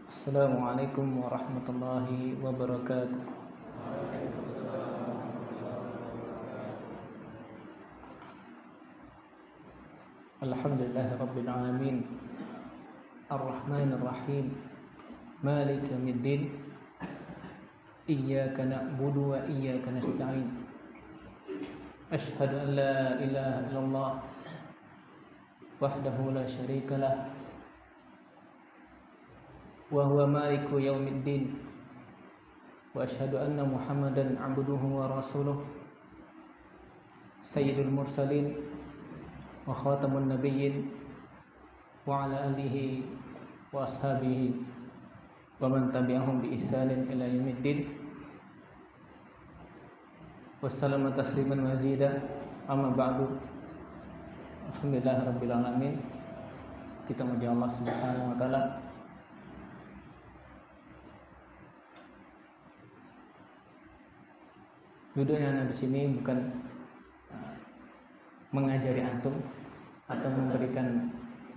Assalamualaikum warahmatullahi wabarakatuh. Alhamdulillahi rabbil alamin. Ar-Rahmanir Rahim. Maliki yaumiddin. Iyyaka na'budu wa iyyaka nasta'in. Asyhadu an la ilaha illallah wahdahu la syarika lah. Wa huwa maliku yaumiddin. Wa asyhadu anna Muhammadan 'abduhu wa rasuluh. Sayyidul mursalin wa khatamun nabiyyin wa ala alihi wa ashabihi wa man tabi'ahum bi ihsanin ila yaumiddin. Wassalamu tasliman mazida. Amma ba'du. Alhamdulillahirabbil alamin. Kita memuji Allah Subhanahu wa taala duduknya anak di sini bukan mengajari antum atau memberikan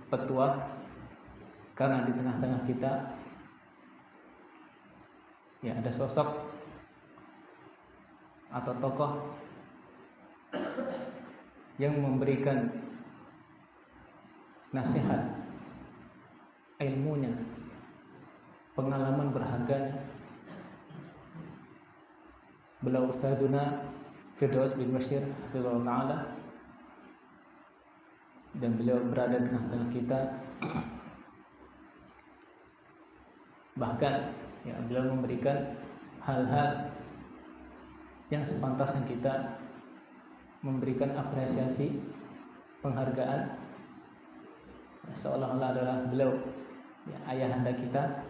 petua, karena di tengah-tengah kita ya ada sosok atau tokoh yang memberikan nasihat, ilmunya, pengalaman berharganya. Beliau Ustadzuna Firdaus bin Bashir hafizahullah ta'ala, dan beliau berada di tengah-tengah kita. Bahkan ya, beliau memberikan hal-hal yang sepantasnya kita memberikan apresiasi, penghargaan, seolah-olah adalah beliau ya, ayahanda kita,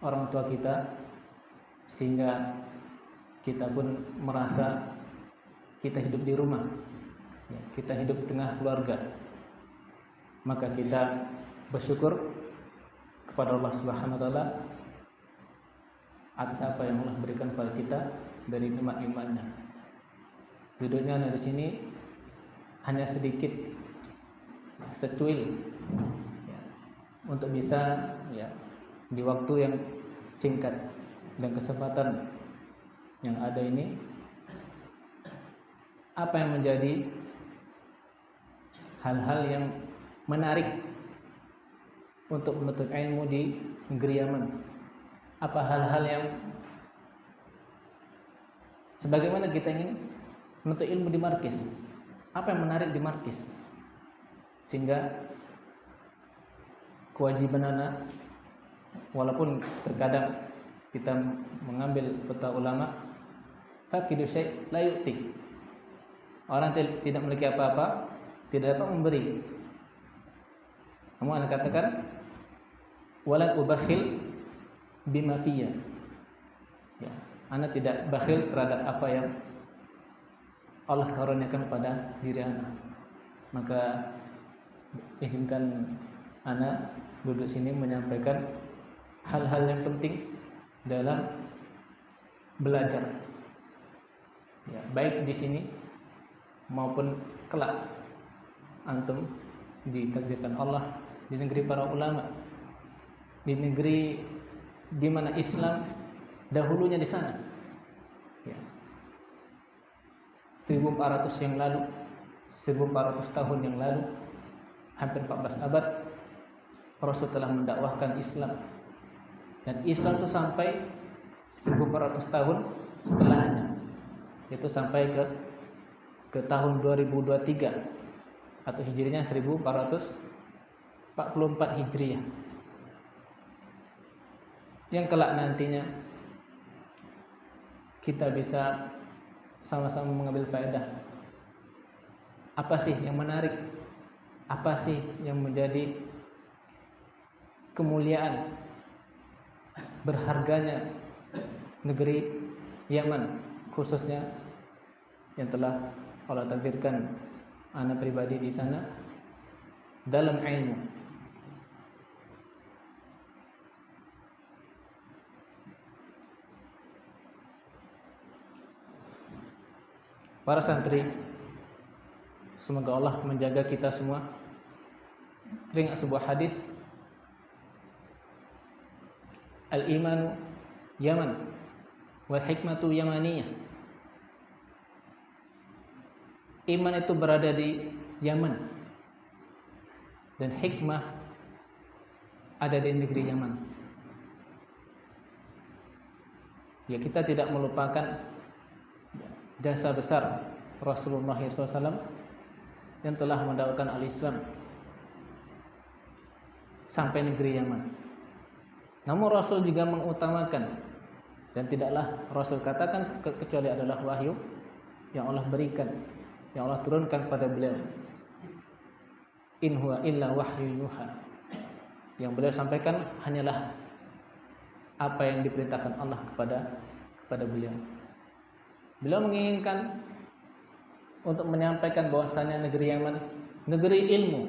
orang tua kita, sehingga kita pun merasa kita hidup di rumah, ya, kita hidup di tengah keluarga. Maka kita bersyukur kepada Allah Subhanahu wa taala atas apa yang Allah berikan kepada kita dari nikmat-nikmatnya. Duduknya di sini hanya sedikit, secuil, ya, untuk bisa ya, di waktu yang singkat dan kesempatan yang ada ini, apa yang menjadi hal-hal yang menarik untuk menuntut ilmu di negeri Yaman? Apa hal-hal yang sebagaimana kita ingin menuntut ilmu di markis? Apa yang menarik di markis sehingga kewajiban anak, walaupun terkadang kita mengambil fatwa ulama, fakidu syai' la yu'ti. Orang tidak memiliki apa-apa, tidak dapat memberi. Kamu anak katakan wala ubakhil bima fiyya. Ya, anak tidak bakhil terhadap apa yang Allah karuniakan pada diri anak. Maka izinkan anak duduk sini menyampaikan hal-hal yang penting dalam belajar, ya, baik di sini maupun kelak antum ditakdirkan Allah di negeri para ulama, di negeri di mana Islam dahulunya di sana. Ya. 1400 yang lalu, 1400 tahun yang lalu, hampir 14 abad, Rasul telah mendakwahkan Islam. Dan Islam itu sampai 1400 tahun setelahnya, itu sampai ke tahun 2023 atau hijriahnya 1444 hijriah, yang kelak nantinya kita bisa sama-sama mengambil faedah. Apa sih yang menarik? Apa sih yang menjadi kemuliaan, berharganya negeri Yaman, khususnya yang telah Allah takdirkan anak pribadi di sana dalam ilmu. Para santri, semoga Allah menjaga kita semua. Teringat sebuah hadis al-imanu Yaman wal hikmatu Yamaniyah. Iman itu berada di Yaman dan hikmah ada di negeri Yaman. Ya, kita tidak melupakan jasa besar Rasulullah SAW yang telah mendakwakan al-Islam sampai negeri Yaman. Namun Rasul juga mengutamakan, dan tidaklah Rasul katakan kecuali adalah wahyu yang Allah berikan, yang Allah turunkan pada beliau. In huwa illa wahyu yuha. Yang beliau sampaikan hanyalah apa yang diperintahkan Allah kepada beliau. Beliau menginginkan untuk menyampaikan bahwasanya negeri Yaman negeri ilmu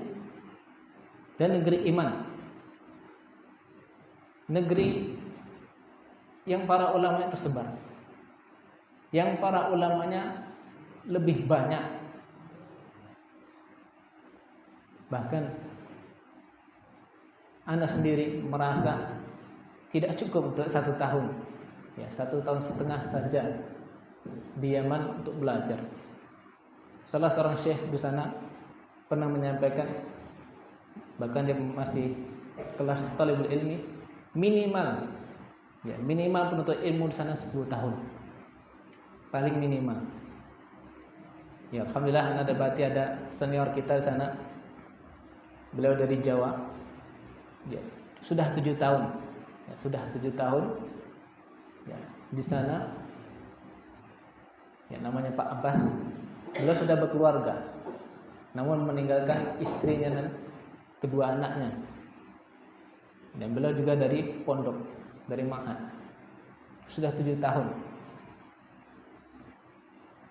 dan negeri iman, negeri yang para ulama tersebar, yang para ulamanya lebih banyak. Bahkan Anda sendiri merasa tidak cukup untuk 1 tahun, ya 1,5 tahun saja di Yaman untuk belajar. Salah seorang syekh di sana pernah menyampaikan, bahkan dia masih kelas talibul ilmi, minimal penuntut ilmu di sana 10 tahun paling minimal. Ya, alhamdulillah ada senior kita di sana, beliau dari Jawa, ya, sudah 7 tahun, ya, di sana. Ya, namanya Pak Abbas. Beliau sudah berkeluarga, namun meninggalkan istrinya dan kedua anaknya. Dan beliau juga dari pondok, dari Ma'had. Sudah 7 tahun.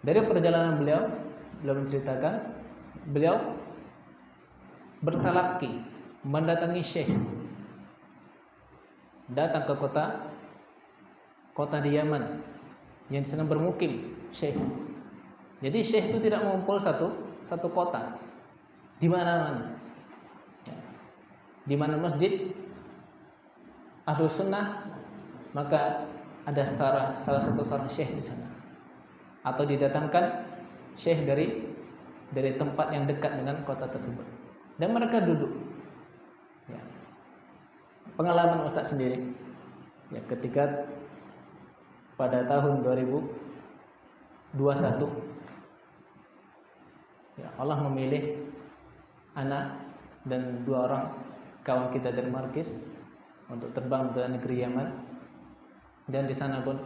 Dari perjalanan beliau menceritakan, beliau bertalaki, mendatangi syekh, datang ke kota di Yaman yang sedang bermukim syekh. Jadi syekh itu tidak mengumpul satu kota, di mana-mana. Di mana masjid Ahlus Sunnah, maka ada salah satu seorang syekh di sana, atau didatangkan syekh dari tempat yang dekat dengan kota tersebut, dan mereka duduk. Ya. Pengalaman Ustaz sendiri, ya, ketika pada tahun 2021, ya, Allah memilih anak dan 2 orang kawan kita dari Markis untuk terbang ke negeri Yaman, dan di sana pun,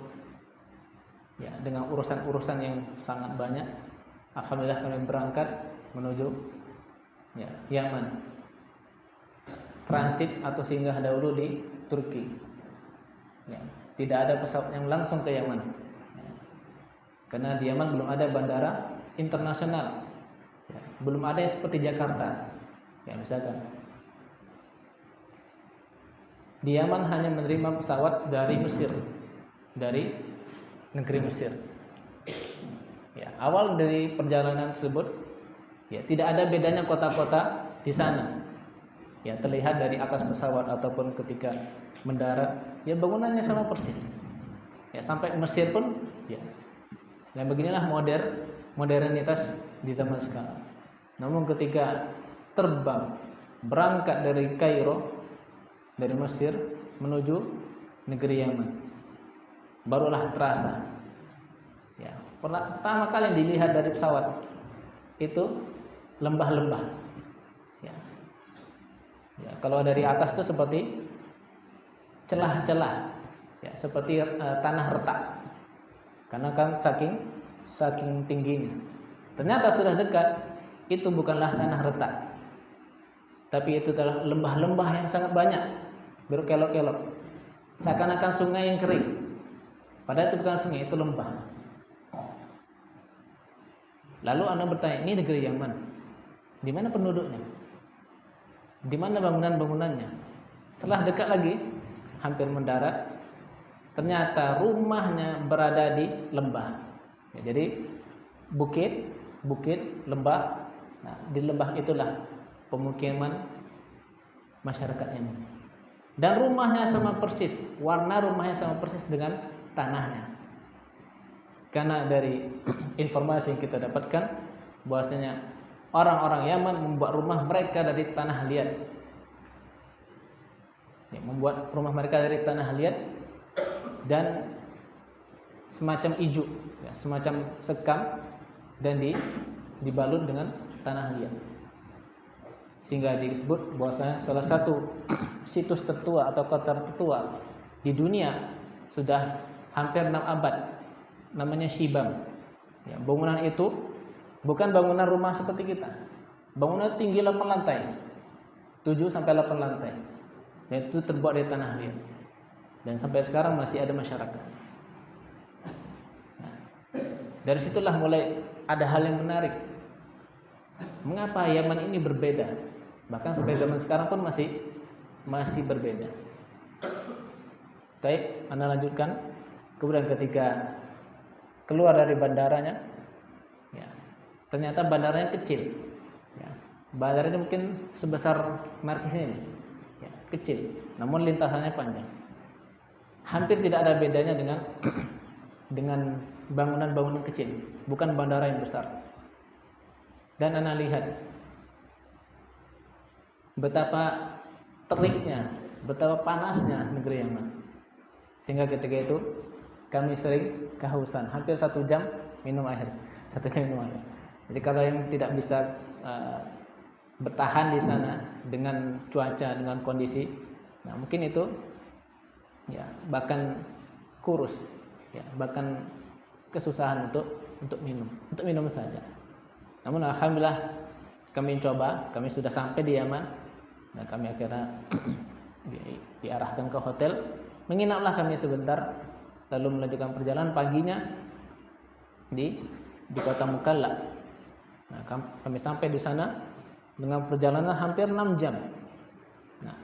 ya, dengan urusan-urusan yang sangat banyak, alhamdulillah kami berangkat menuju, ya, Yaman, transit atau singgah dahulu di Turki. Ya, tidak ada pesawat yang langsung ke Yaman, ya, karena di Yaman belum ada bandara internasional, ya, belum ada yang seperti Jakarta, ya, misalkan. Di Yaman hanya menerima pesawat dari Mesir, dari negeri Mesir. Ya, awal dari perjalanan tersebut, ya, tidak ada bedanya kota-kota di sana. Ya, terlihat dari atas pesawat ataupun ketika mendarat, ya, bangunannya sama persis. Ya, sampai Mesir pun, ya. Dan beginilah modernitas di zaman sekarang. Namun ketika terbang berangkat dari Kairo, dari Mesir menuju negeri Yaman, barulah terasa. Ya, pertama kali yang dilihat dari pesawat itu lembah-lembah. Ya. Ya, kalau dari atas itu seperti celah-celah, ya, seperti tanah retak, karena kan saking tingginya. Ternyata sudah dekat, itu bukanlah tanah retak, tapi itu adalah lembah-lembah yang sangat banyak, berkelok-kelok, seakan-akan sungai yang kering. Padahal itu bukan sungai, itu lembah. Lalu Anda bertanya, ini negeri Yaman, di mana penduduknya? Di mana bangunan-bangunannya? Setelah dekat lagi, hampir mendarat, ternyata rumahnya berada di lembah. Ya, jadi bukit, lembah. Nah, di lembah itulah pemukiman masyarakat ini. Dan rumahnya sama persis, warna rumahnya sama persis dengan tanahnya. Karena dari informasi yang kita dapatkan bahwasanya orang-orang Yaman membuat rumah mereka dari tanah liat. Membuat rumah mereka dari tanah liat dan semacam ijuk, semacam sekam, dan dibalut dengan tanah liat. Sehingga disebut bahwasanya salah satu situs tertua atau kota tertua di dunia sudah hampir 6 abad, namanya Shibam. Bangunan itu bukan bangunan rumah seperti kita. Bangunan tinggi 8 lantai, 7 sampai 8 lantai, dan itu terbuat dari tanah liat. Dan sampai sekarang masih ada masyarakat. Dari situlah mulai ada hal yang menarik. Mengapa Yaman ini berbeda? Bahkan sampai zaman sekarang pun masih berbeda. Baik, Anda lanjutkan. Kemudian ketika keluar dari bandaranya, ternyata bandaranya kecil. Bandaranya mungkin sebesar markis ini, kecil. Namun lintasannya panjang. Hampir tidak ada bedanya dengan bangunan-bangunan kecil, bukan bandara yang besar. Dan Anda lihat betapa teriknya, betapa panasnya negeri Yaman. Sehingga ketika itu kami sering kehausan, hampir 1 jam minum air. Jadi kalau yang tidak bisa bertahan di sana dengan cuaca, dengan kondisi, nah mungkin itu bahkan kurus, bahkan kesusahan untuk minum saja. Namun alhamdulillah kami coba, kami sudah sampai di Yaman. Nah, kami akhirnya diarahkan ke hotel, menginaplah kami sebentar, lalu melanjutkan perjalanan paginya di kota Mukalla. Nah, kami sampai di sana dengan perjalanan hampir 6 jam. Nah,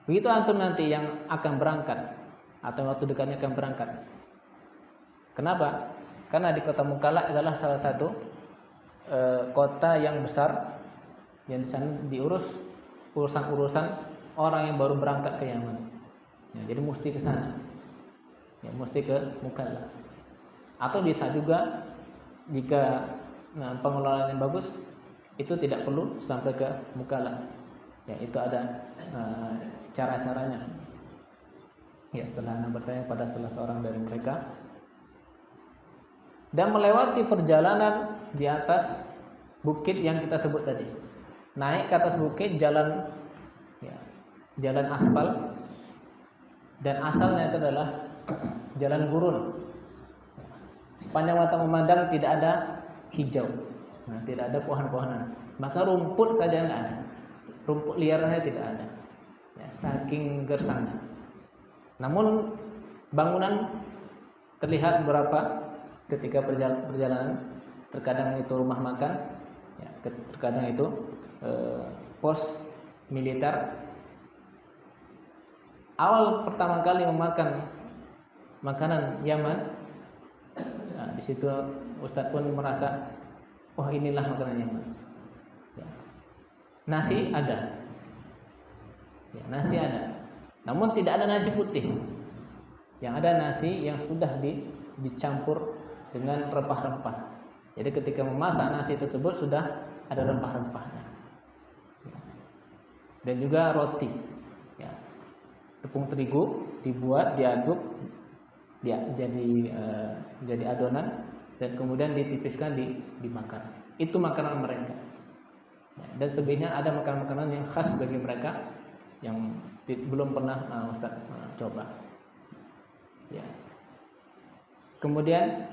begitu antum nanti yang akan berangkat atau waktu dekatnya akan berangkat. Kenapa? Karena di kota Mukalla adalah salah satu kota yang besar yang di sana diurus urusan-urusan orang yang baru berangkat ke Yaman. Jadi mesti ke sana. Mesti ke Mukalla. Atau bisa juga jika pengelolaan yang bagus, itu tidak perlu sampai ke Mukalla. Itu ada cara-caranya. Setelah Anda bertanya pada salah seorang dari mereka, dan melewati perjalanan di atas bukit yang kita sebut tadi. Naik ke atas bukit jalan aspal, dan asalnya itu adalah jalan gurun. Sepanjang mata memandang tidak ada hijau, tidak ada pohon-pohonan, maka rumput saja enggak ada, rumput liarnya tidak ada, saking gersangnya. Namun bangunan terlihat beberapa ketika perjalanan, terkadang itu rumah makan, terkadang itu pos militer. Awal pertama kali memakan makanan Yaman, di situ Ustadz pun merasa, oh inilah makanan Yaman. Nasi ada, nasi ada, namun tidak ada nasi putih. Yang ada nasi yang sudah dicampur dengan rempah-rempah. Jadi ketika memasak nasi tersebut sudah ada rempah-rempahnya. Dan juga roti, tepung terigu dibuat, diaduk, jadi adonan, dan kemudian ditipiskan, dimakan. Itu makanan mereka. Dan sebenarnya ada makanan-makanan yang khas bagi mereka yang belum pernah Ustaz coba. Kemudian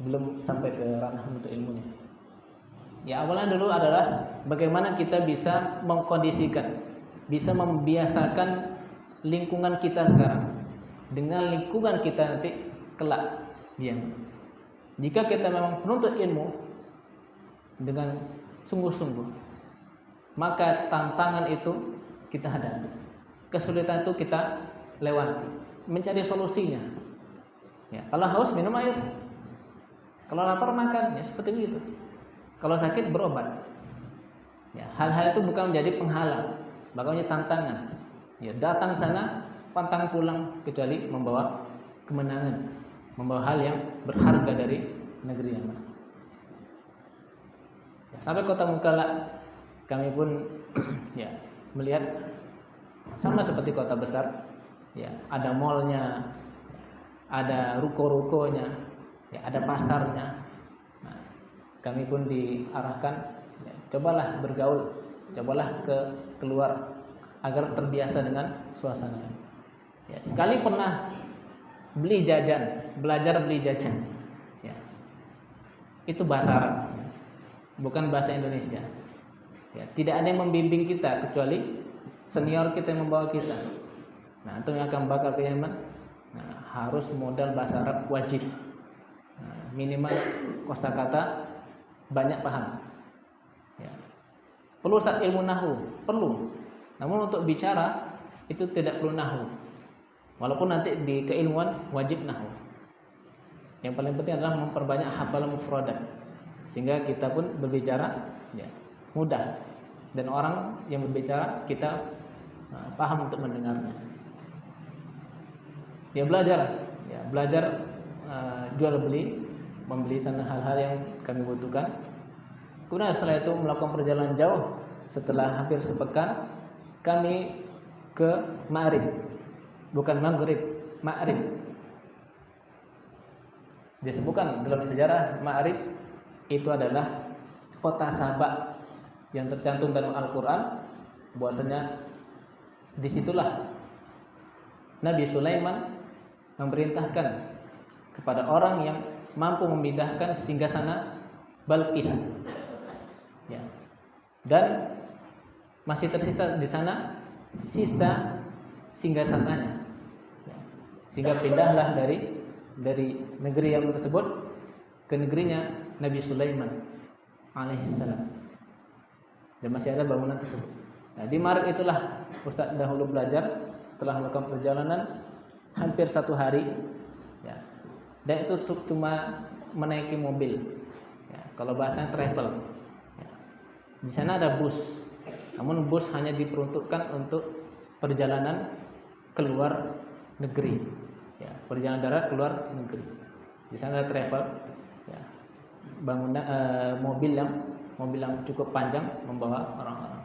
belum sampai ke ranah untuk ilmunya. Awalnya dulu adalah bagaimana kita bisa mengkondisikan, bisa membiasakan lingkungan kita sekarang dengan lingkungan kita nanti kelak. Jika kita memang menuntut ilmu dengan sungguh-sungguh, maka tantangan itu kita hadapi, kesulitan itu kita lewati, mencari solusinya. Kalau haus minum air, kalau lapar makan, seperti itu. Kalau sakit berobat. Hal-hal itu bukan menjadi penghalang. Bagaimana tantangan? Ya, datang sana, pantang pulang kecuali membawa kemenangan, membawa hal yang berharga dari negeri Yaman. Ya, sampai kota Mukalla kami pun ya melihat sama seperti kota besar. Ya, ada mallnya, ada ruko-rukonya, ya, ada pasarnya. Nah, kami pun diarahkan, ya, cobalah bergaul, cobalah keluar agar terbiasa dengan suasana. Ya, sekali pernah beli jajan, belajar beli jajan. Ya, itu bahasa Arab, bukan bahasa Indonesia. Ya, tidak ada yang membimbing kita kecuali senior kita yang membawa kita. Nah, itu yang akan bakal ke Yaman. Nah, harus modal bahasa Arab wajib. Nah, minimal kosakata banyak paham. Ya. Perlu saat ilmu nahwu, perlu. Namun untuk bicara itu tidak perlu nahwu. Walaupun nanti di keilmuan wajib nahwu. Yang paling penting adalah memperbanyak hafalan mufradat sehingga kita pun berbicara ya mudah, dan orang yang berbicara kita paham untuk mendengarnya. Ya belajar jual beli, membeli sana hal-hal yang kami butuhkan. Kemudian setelah itu melakukan perjalanan jauh. Setelah hampir sepekan kami ke Ma'rib, bukan Maghrib, Ma'rib. Disebutkan dalam sejarah Ma'rib itu adalah kota Saba yang tercantum dalam Al-Quran. Bahwasanya disitulah Nabi Sulaiman memerintahkan kepada orang yang mampu memindahkan singgasana Balqis, ya. Dan masih tersisa di sana sisa singgasananya, ya. Sehingga pindahlah dari negeri yang tersebut ke negerinya Nabi Sulaiman alaihissalam, dan masih ada bangunan tersebut. Nah, di Ma'rib itulah Ustaz dahulu belajar setelah melakukan perjalanan hampir 1 hari, ya. Dan itu cuma menaiki mobil, ya. Kalau bahasanya travel, ya. Di sana ada bus, namun bus hanya diperuntukkan untuk perjalanan keluar negeri, ya. Perjalanan darat keluar negeri. Di sana ada travel, ya. Bangunan mobil yang cukup panjang membawa orang-orang.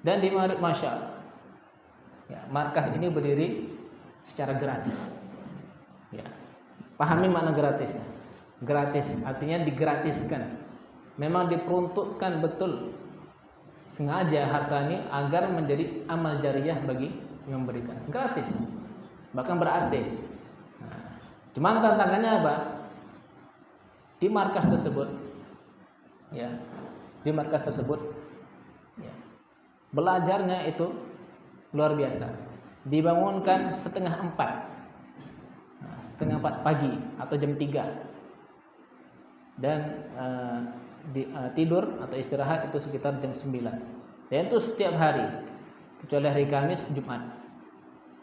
Dan di Ma'rib, masya Allah, ya, markas ini berdiri secara gratis. Ya. Pahami makna gratisnya. Gratis artinya digratiskan. Memang diperuntukkan betul sengaja harta ini agar menjadi amal jariyah bagi yang memberikan. Gratis. Bahkan ber-AC. Nah, cuman tantangannya apa? Di markas tersebut, ya, di markas tersebut, ya, belajarnya itu luar biasa. Dibangunkan 3:30, 3:30 pagi atau jam 3, dan tidur atau istirahat itu sekitar jam 9. Dan itu setiap hari kecuali hari Kamis, Jumat.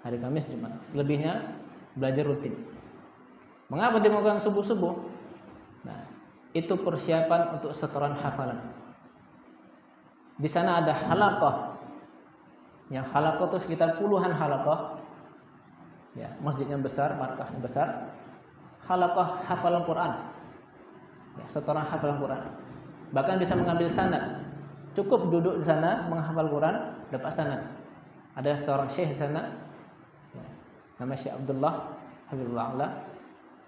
Hari Kamis, Jumat. Selebihnya belajar rutin. Mengapa dimakan subuh-subuh? Nah, itu persiapan untuk setoran hafalan. Di sana ada halaqah. Yang halaqah itu sekitar puluhan halaqah. Ya, masjidnya besar, markasnya besar. Halaqah hafalan Quran. Ya, setoran hafalan Quran. Bahkan bisa mengambil sanad. Cukup duduk di sana menghafal Quran, dapat sanad. Ada seorang syekh di sana, ya, nama Syekh Abdullah Habibullah,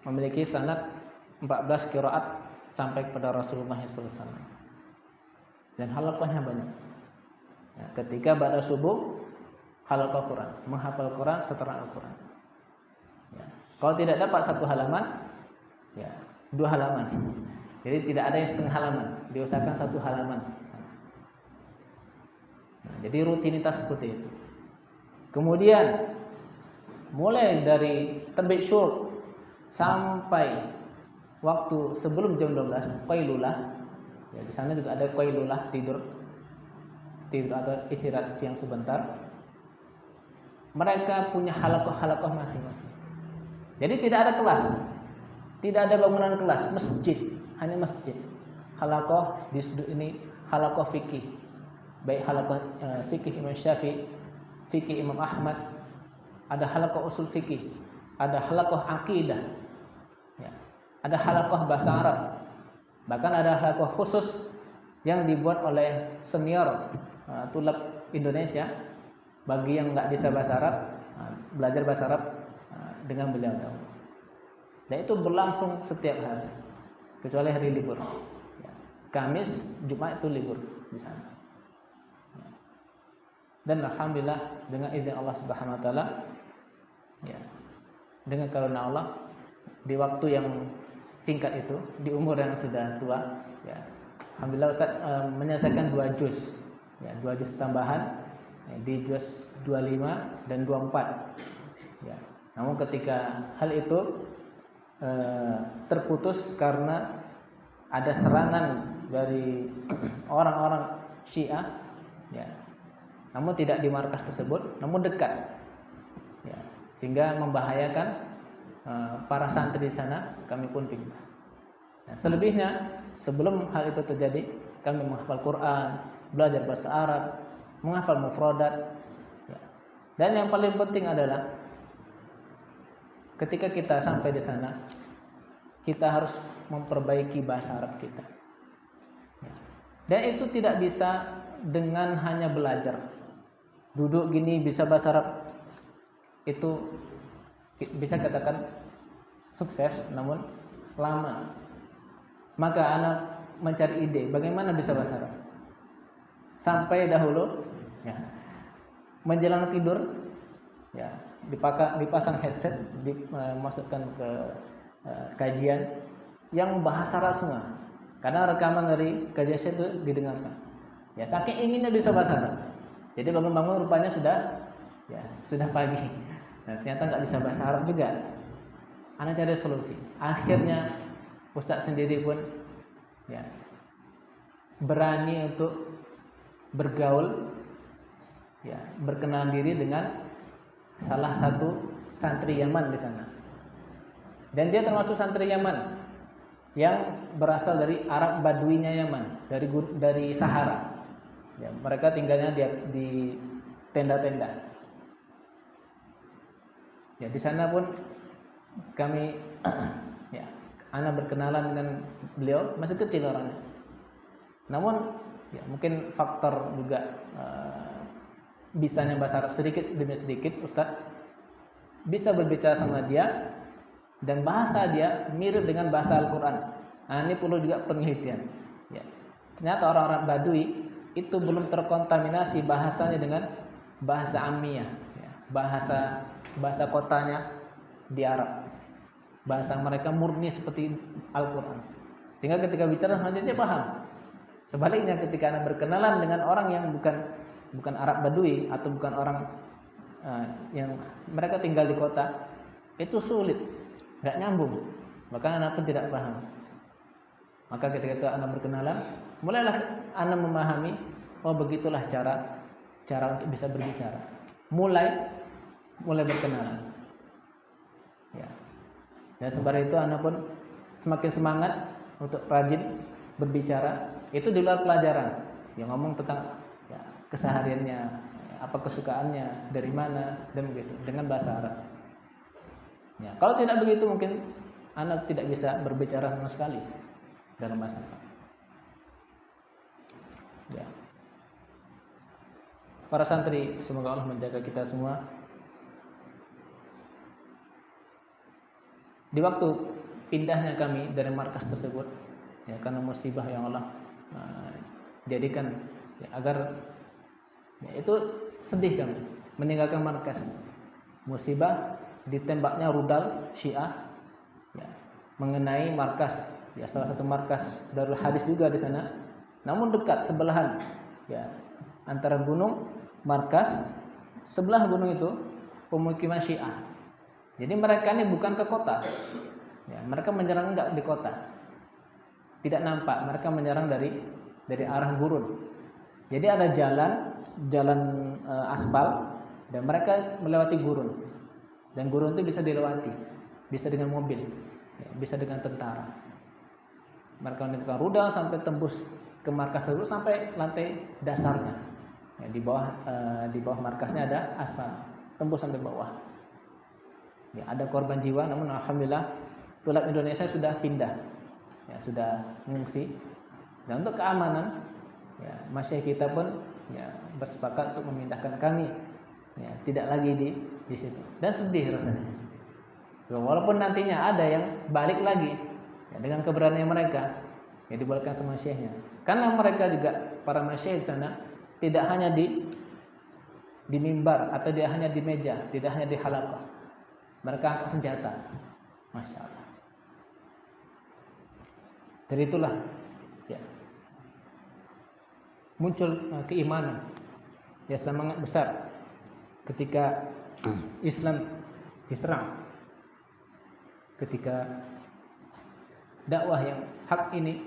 memiliki sanad 14 qiraat sampai kepada Rasulullah SAW. Dan halaqahnya banyak. Ya, ketika pada subuh halaqah Quran, menghafal Quran, setoran Al-Quran. Ya. Kalau tidak dapat 1 halaman, ya 2 halaman. Jadi tidak ada yang setengah halaman, diusahakan 1 halaman. Nah, jadi rutinitas seperti itu. Kemudian mulai dari terbit syuruk sampai waktu sebelum jam 12 qailulah. Ya, di sana juga ada qailulah, tidur atau istirahat siang sebentar. Mereka punya halaqah masing-masing. Jadi tidak ada kelas, tidak ada bangunan kelas, masjid, hanya masjid. Halaqah di sudut ini halaqah fikih, baik halaqah fikih Imam Syafi'i, fikih Imam Ahmad, ada halaqah usul fikih, ada halaqah akidah, ya, ada halaqah bahasa Arab, bahkan ada halaqah khusus yang dibuat oleh senior tulab Indonesia bagi yang nggak bisa bahasa Arab, belajar bahasa Arab dengan beliau. Dan itu berlangsung setiap hari kecuali hari libur. Kamis, Jumat itu libur di sana. Dan alhamdulillah dengan izin Allah Subhanahu wa taala, ya, dengan karunia Allah, di waktu yang singkat itu, di umur yang sudah tua, ya, alhamdulillah Ustaz menyelesaikan 2 juz. Ya, 2 juz tambahan, ya, di juz 25 dan 24. Ya. Namun ketika hal itu terputus karena ada serangan dari orang-orang Syiah, ya, namun tidak di markas tersebut, namun dekat, ya, sehingga membahayakan para santri di sana. Kami pun pindah. Nah, selebihnya sebelum hal itu terjadi, kami menghafal Quran, belajar bahasa Arab, menghafal mufradat, ya. Dan yang paling penting adalah ketika kita sampai di sana, kita harus memperbaiki bahasa Arab kita. Ya. Dan itu tidak bisa dengan hanya belajar. Duduk gini bisa bahasa Arab, itu bisa katakan sukses, namun lama. Maka anak mencari ide bagaimana bisa bahasa Arab. Sampai dahulu, ya, menjelang tidur, ya, dipasang headset, dimasukkan ke kajian yang bahasa Arab semua. Karena rekaman dari kajian itu didengarkan. Ya, saking inginnya bisa bahasa Arab. Jadi bangun-bangun rupanya sudah pagi. Nah, ternyata nggak bisa bahasa Arab juga. Anak cari solusi. Akhirnya Ustaz sendiri pun, ya, berani untuk bergaul, ya, berkenalan diri dengan salah satu santri Yaman di sana. Dan dia termasuk santri Yaman yang berasal dari Arab Baduinya Yaman, dari Sahara. Ya, mereka tinggalnya di tenda-tenda. Ya, di sana pun kami, ya, anak berkenalan dengan beliau, masih kecil orangnya. Namun, ya, mungkin faktor juga bisanya bahasa Arab sedikit demi sedikit, Ustaz bisa berbicara sama dia dan bahasa dia mirip dengan bahasa Al-Quran. Nah, ini perlu juga penelitian. Ya. Ternyata orang-orang Badui itu belum terkontaminasi bahasanya dengan bahasa Ammiyah, ya, bahasa kotanya di Arab. Bahasa mereka murni seperti Al-Quran. Sehingga ketika bicara sama dia paham. Sebaliknya ketika anak berkenalan dengan orang yang bukan Arab Badui atau bukan orang yang mereka tinggal di kota, itu sulit, nggak nyambung, maka anak pun tidak paham. Maka ketika itu anak berkenalan, mulailah anak memahami, oh begitulah cara untuk bisa berbicara. Mulai berkenalan. Ya. Dan sebagai itu anak pun semakin semangat untuk rajin berbicara. Itu di luar pelajaran, yang ngomong tentang, ya, kesehariannya, apa kesukaannya, dari mana, dan begitu, dengan bahasa Arab. Ya, kalau tidak begitu mungkin anak tidak bisa berbicara sama sekali dalam bahasa Arab. Ya. Para santri, semoga Allah menjaga kita semua. Di waktu pindahnya kami dari markas tersebut, ya, karena musibah yang Allah jadikan, ya, agar, ya, itu sedih kami meninggalkan markas. Musibah ditembaknya rudal Syiah, ya, mengenai markas, ya, salah satu markas Darul Hadis juga di sana. Namun dekat sebelahan, ya, antara gunung markas, sebelah gunung itu pemukiman Syiah. Jadi mereka ini bukan ke kota, ya, mereka menyerang enggak di kota, tidak nampak, mereka menyerang dari arah gurun. Jadi ada jalan aspal dan mereka melewati gurun. Dan gurun itu bisa dilewati, bisa dengan mobil, ya, bisa dengan tentara. Mereka menembakkan rudal sampai tembus ke markas tersebut sampai lantai dasarnya. Ya, di bawah markasnya ada asrama, tembus sampai bawah. Ya, ada korban jiwa, namun alhamdulillah Tulab Indonesia sudah pindah, ya, sudah mengungsi. Dan untuk keamanan, ya, masyayikh kita pun ya bersepakat untuk memindahkan kami, ya, tidak lagi di situ. Dan sedih rasanya. Ya, walaupun nantinya ada yang balik lagi, ya, dengan keberanian mereka, ya dibalikkan sama syekhnya. Karena mereka juga para masyayikh di sana tidak hanya di mimbar atau tidak hanya di meja, tidak hanya di halaqah. Mereka angkat senjata, masya Allah. Dari itulah, ya, muncul keimanan, ya, semangat besar ketika Islam diserang, ketika dakwah yang hak ini,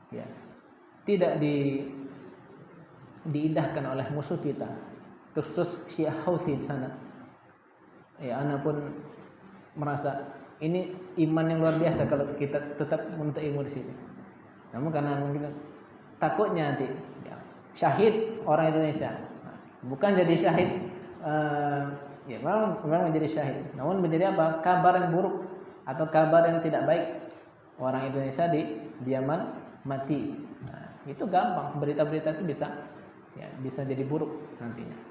ya, tidak diindahkan oleh musuh kita, terus Syiah Houthi di sana. Ya, ana pun merasa ini iman yang luar biasa kalau kita tetap menuntut ilmu di sini. Namun karena mungkin takutnya nanti, ya, syahid orang Indonesia, bukan jadi syahid, ya memang menjadi syahid, namun menjadi apa? Kabar yang buruk atau kabar yang tidak baik, orang Indonesia di Yaman mati. Nah, itu gampang, berita-berita itu bisa jadi buruk nantinya.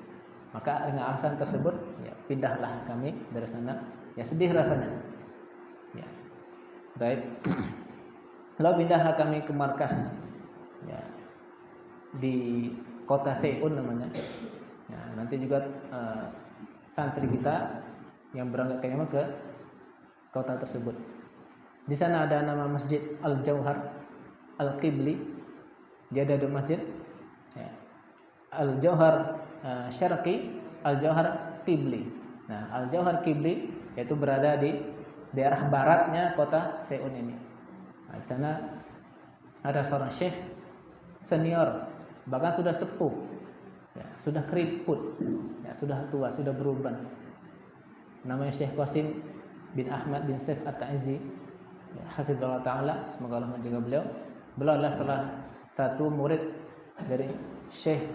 Maka dengan alasan tersebut, ya, pindahlah kami dari sana. Ya, sedih rasanya. Ya, baik. Lalu pindahlah kami ke markas, ya, di kota Seun namanya. Nah, nanti juga santri kita yang berangkat ke Yaman ke kota tersebut. Di sana ada nama Masjid Al-Jauhar Al-Qibli. Jadi ada masjid, ya, Al-Jauhar Syarqi, Al-Jauhar Qibli. Nah, Al-Jauhar Qibli yaitu berada di daerah baratnya kota Seun ini. Nah, di sana ada seorang syekh senior, bahkan sudah sepuh, ya, sudah keriput, ya, sudah tua, sudah beruban. Namanya Syekh Qasim bin Ahmad bin Saif At-Ta'izzi, ya, hafizallahu taala, semoga Allah menjaga beliau. Beliau adalah salah satu murid dari Syekh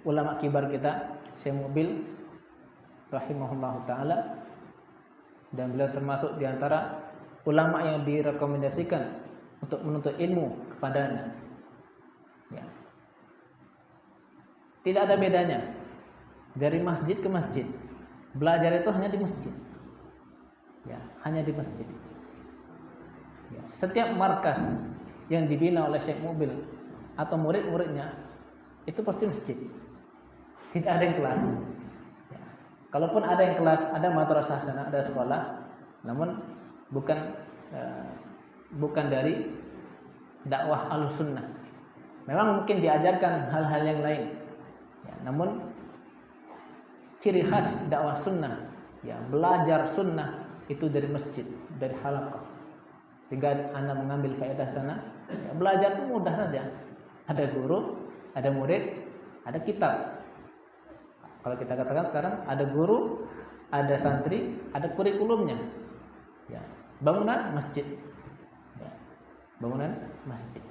ulama kibar kita, Syekh Mubil rahimahullahu taala, dan beliau termasuk di antara ulama yang direkomendasikan untuk menuntut ilmu kepadanya. Ya. Tidak ada bedanya dari masjid ke masjid. Belajar itu hanya di masjid. Ya, hanya di masjid. Ya. Setiap markas yang dibina oleh Syekh Mubil atau murid-muridnya itu pasti masjid. Tidak ada yang kelas. Ya. Kalaupun ada yang kelas, ada madrasah sana, ada sekolah, namun bukan dari dakwah Ahlussunnah. Memang mungkin diajarkan hal-hal yang lain, ya, namun ciri khas dakwah sunnah, ya, belajar sunnah itu dari masjid, dari halaqah. Sehingga Anda mengambil faedah sana, ya, belajar itu mudah saja. Ada guru, ada murid, ada kitab. Kalau kita katakan sekarang ada guru, ada santri, ada kurikulumnya. Ya, bangunan masjid. Ya, bangunan masjid.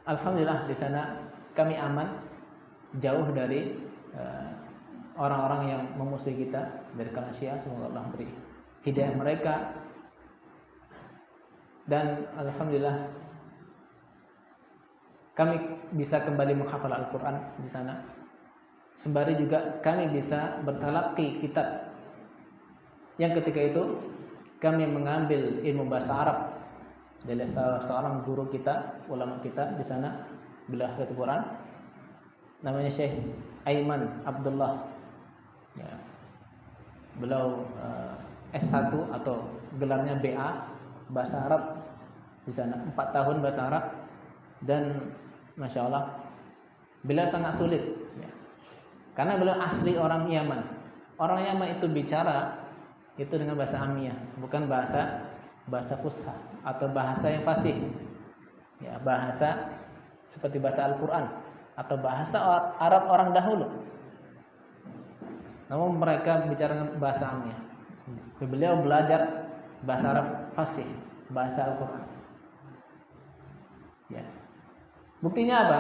Alhamdulillah di sana kami aman, jauh dari orang-orang yang memusuhi kita dari kalangan Syiah. Semoga Allah beri hidayah mereka. Dan alhamdulillah kami bisa kembali menghafal Al-Quran di sana. Sembari juga kami bisa bertalaqi kitab yang ketika itu kami mengambil ilmu bahasa Arab dari seorang guru kita, ulama kita di sana, beliau hafal Al-Quran, namanya Syekh Aiman Abdullah. Ya. Beliau S1 atau gelarnya BA bahasa Arab di sana, 4 tahun bahasa Arab, dan masya Allah beliau sangat sulit, ya. Karena beliau asli orang Yaman. Orang Yaman itu bicara itu dengan bahasa Amiyah, bukan bahasa fusha atau bahasa yang fasih, ya, bahasa seperti bahasa Al-Quran atau bahasa Arab orang dahulu. Namun mereka bicara dengan bahasa Amiyah. Beliau belajar bahasa Arab fasih, bahasa Al-Quran. Ya. Buktinya apa?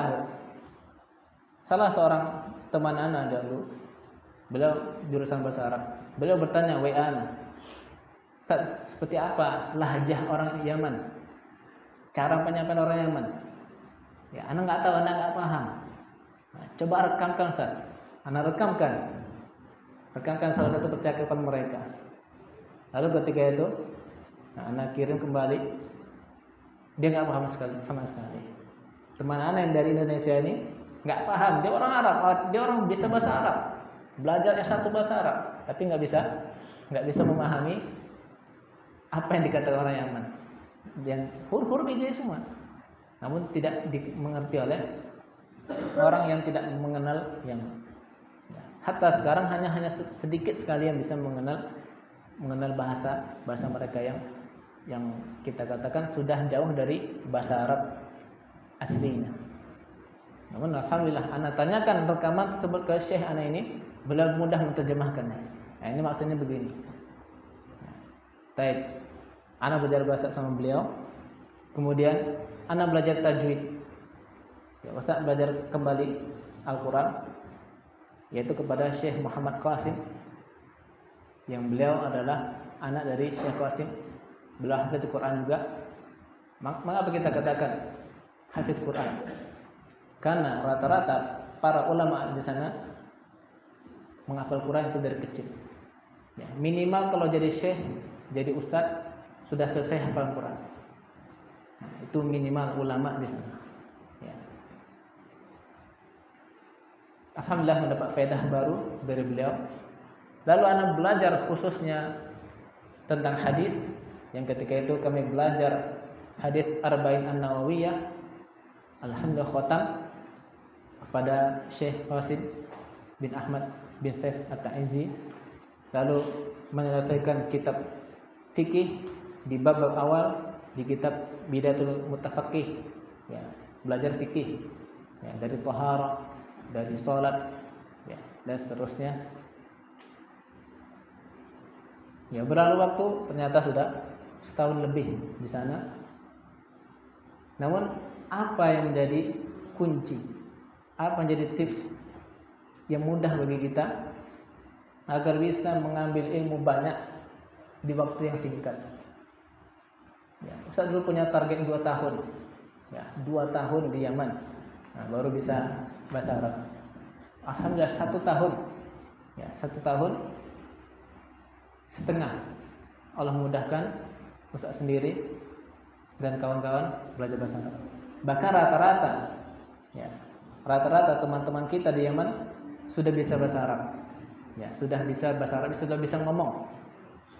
Salah seorang teman ana dulu, beliau jurusan bahasa Arab. Beliau bertanya WA ana, seperti apa lahjah orang Yaman, cara penyampaian orang Yaman. Ya, ana nggak tahu, ana nggak paham. Nah, coba rekamkan Ustaz. Ana rekamkan salah satu percakapan mereka. Lalu ketika itu, ana kirim kembali. Dia nggak paham sama sekali. Teman ana yang dari Indonesia ini nggak paham. Dia orang Arab, dia orang bisa bahasa Arab, belajar S1 bahasa Arab, tapi nggak bisa memahami apa yang dikatakan orang Yaman. Dan huruf-huruf ijaz semua, namun tidak dimengerti oleh orang yang tidak mengenal Yaman. Hatta sekarang hanya sedikit sekali yang bisa mengenal bahasa mereka yang kita katakan sudah jauh dari bahasa Arab aslinya. Namun alhamdulillah, ana tanyakan rekaman tersebut ke Syekh ana ini, beliau mudah menerjemahkannya. Nah, ini maksudnya begini. Baik, ana belajar bahasa sama beliau, kemudian ana belajar tajwid. Ya, Ustaz belajar kembali Al-Qur'an, yaitu kepada Syekh Muhammad Qasim, yang beliau adalah anak dari Syekh Qasim. Beliau hafidz Quran juga. Mengapa kita katakan hafidz Quran? Karena rata-rata para ulama di sana menghafal Quran itu dari kecil. Ya, minimal kalau jadi syekh, jadi ustadz, sudah selesai hafal Quran. Nah, itu minimal ulama di sana. Ya. Alhamdulillah mendapat faedah baru dari beliau. Lalu anak belajar khususnya tentang hadis, yang ketika itu kami belajar hadis Arba'in An-Nawawiyah, alhamdulillah khatam kepada Syekh Qasim bin Ahmad bin Saif At-Ta'izi. Lalu menyelesaikan kitab fikih di bab awal di kitab Bidayatul Mutafaqih, ya, belajar fikih, ya, dari thaharah, dari salat, ya, dan seterusnya. Ya, berlalu waktu ternyata sudah setahun lebih di sana. Namun apa yang menjadi kunci, apa yang menjadi tips yang mudah bagi kita agar bisa mengambil ilmu banyak di waktu yang singkat? Ya, Ustaz dulu punya target 2 tahun, ya, 2 tahun di Yaman, nah, baru bisa bahasa Arab. Alhamdulillah 1 tahun, ya, 1 tahun setengah Allah mudahkan Ustaz sendiri dan kawan-kawan belajar bahasa Arab. Bahkan rata-rata teman-teman kita di Yaman sudah bisa bahasa Arab. Ya, sudah bisa bahasa Arab, sudah bisa ngomong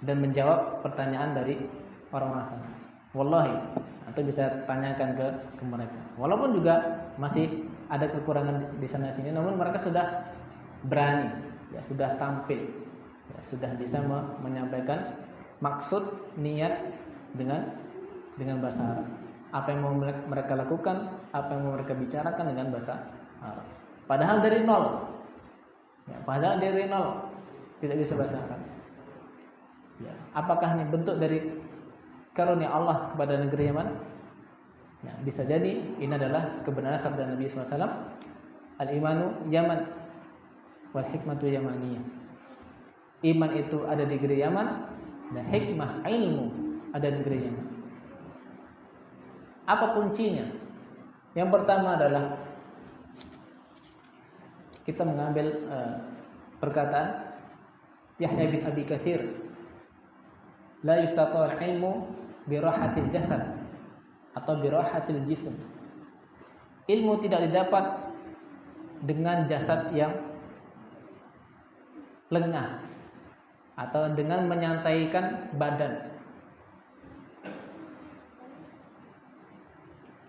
dan menjawab pertanyaan dari orang-orang sana. Wallahi, atau bisa tanyakan ke mereka. Walaupun juga masih ada kekurangan di sana sini, namun mereka sudah berani, ya, sudah tampil, ya, sudah bisa menyampaikan maksud niat dengan bahasa Arab. Apa yang mau mereka lakukan, apa yang mau mereka bicarakan dengan bahasa Arab. Padahal dari nol, ya, tidak bisa bahasa Arab. Ya, apakah ini bentuk dari karunia Allah kepada negeri Yaman? Ya, bisa jadi ini adalah kebenaran sabda Nabi SAW, al-imanu Yaman wal hikmatu Yamaniyah. Iman itu ada di negeri Yaman dan hikmah ilmu ada di negeri Yaman. Apa kuncinya? Yang pertama adalah kita mengambil perkataan Yahya bin Abi Katsir, la yustata'ul ilmu bi rahatil jasad atau bi rahatil jism. Ilmu tidak didapat dengan jasad yang lengah atau dengan menyantaikan badan.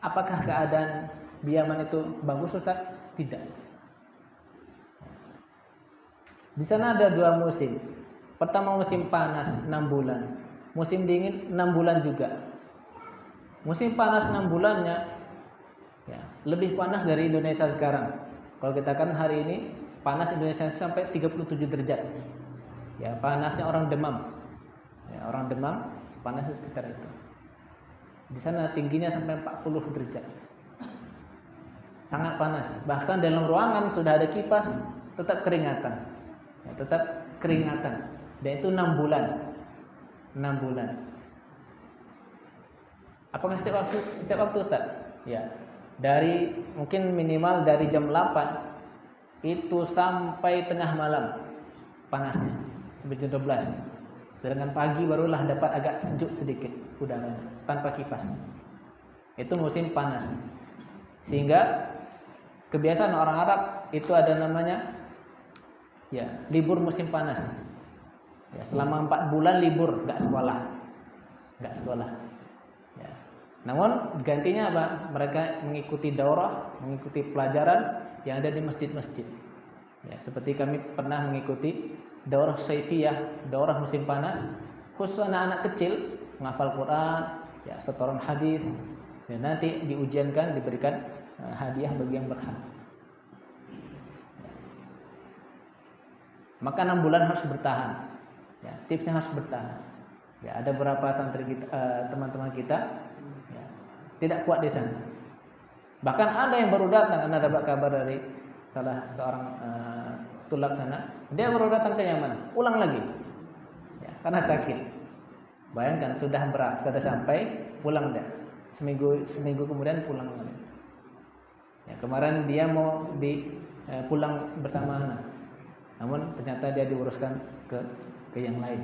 Apakah keadaan di Yaman itu bagus, Ustaz? Tidak. Di sana ada 2 musim. Pertama musim panas 6 bulan, musim dingin 6 bulan juga. Musim panas 6 bulannya, ya, lebih panas dari Indonesia sekarang. Kalau kita kan hari ini panas Indonesia sampai 37 derajat. Ya, panasnya orang demam. Ya, orang demam panasnya sekitar itu. Di sana tingginya sampai 40 derajat. sangat panas. Bahkan dalam ruangan sudah ada kipas, tetap keringatan. Ya, tetap keringatan. Dan itu 6 bulan. 6 bulan. Apakah setiap waktu Ustaz? Ya. Dari mungkin minimal dari jam 8 itu sampai tengah malam panasnya. Sampai jam 12. Sedangkan pagi barulah dapat agak sejuk sedikit udaranya tanpa kipas. Itu musim panas. Sehingga kebiasaan orang Arab itu ada namanya ya, libur musim panas. Ya, selama 4 bulan libur, enggak sekolah. Enggak sekolah. Ya. Namun gantinya apa? Mereka mengikuti daurah, mengikuti pelajaran yang ada di masjid-masjid. Ya, seperti kami pernah mengikuti daurah saifiyah, daurah musim panas, khusus anak-anak kecil menghafal Quran, ya, setoran hadis, dan nanti diujiankan, diberikan hadiah bagi yang berhak. Maka 6 bulan harus bertahan. Ya, tipsnya harus bertahan. Ya, ada beberapa santri kita, teman-teman kita, ya, tidak kuat di sana. Bahkan ada yang baru datang, Anda dapat kabar dari salah seorang tulab sana, dia baru datang ke Yaman, ulang lagi, ya, karena sakit. Bayangkan sudah sampai, pulang dah. Seminggu kemudian pulang lagi. Ya, kemarin dia mau pulang bersama anak, namun ternyata dia diuruskan ke yang lain.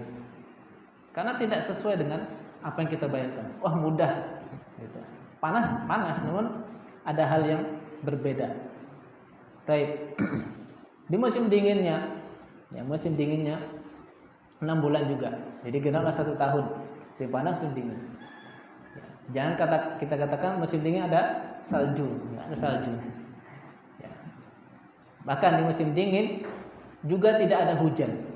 Karena tidak sesuai dengan apa yang kita bayangkan. Wah, mudah gitu. Panas, namun ada hal yang berbeda. Baik. Di musim dinginnya 6 bulan juga. Jadi genaplah 1 tahun. Musim panas, musim dingin. Ya, jangan kita katakan musim dingin ada salju, enggak ada salju. Ya. Bahkan di musim dingin juga tidak ada hujan.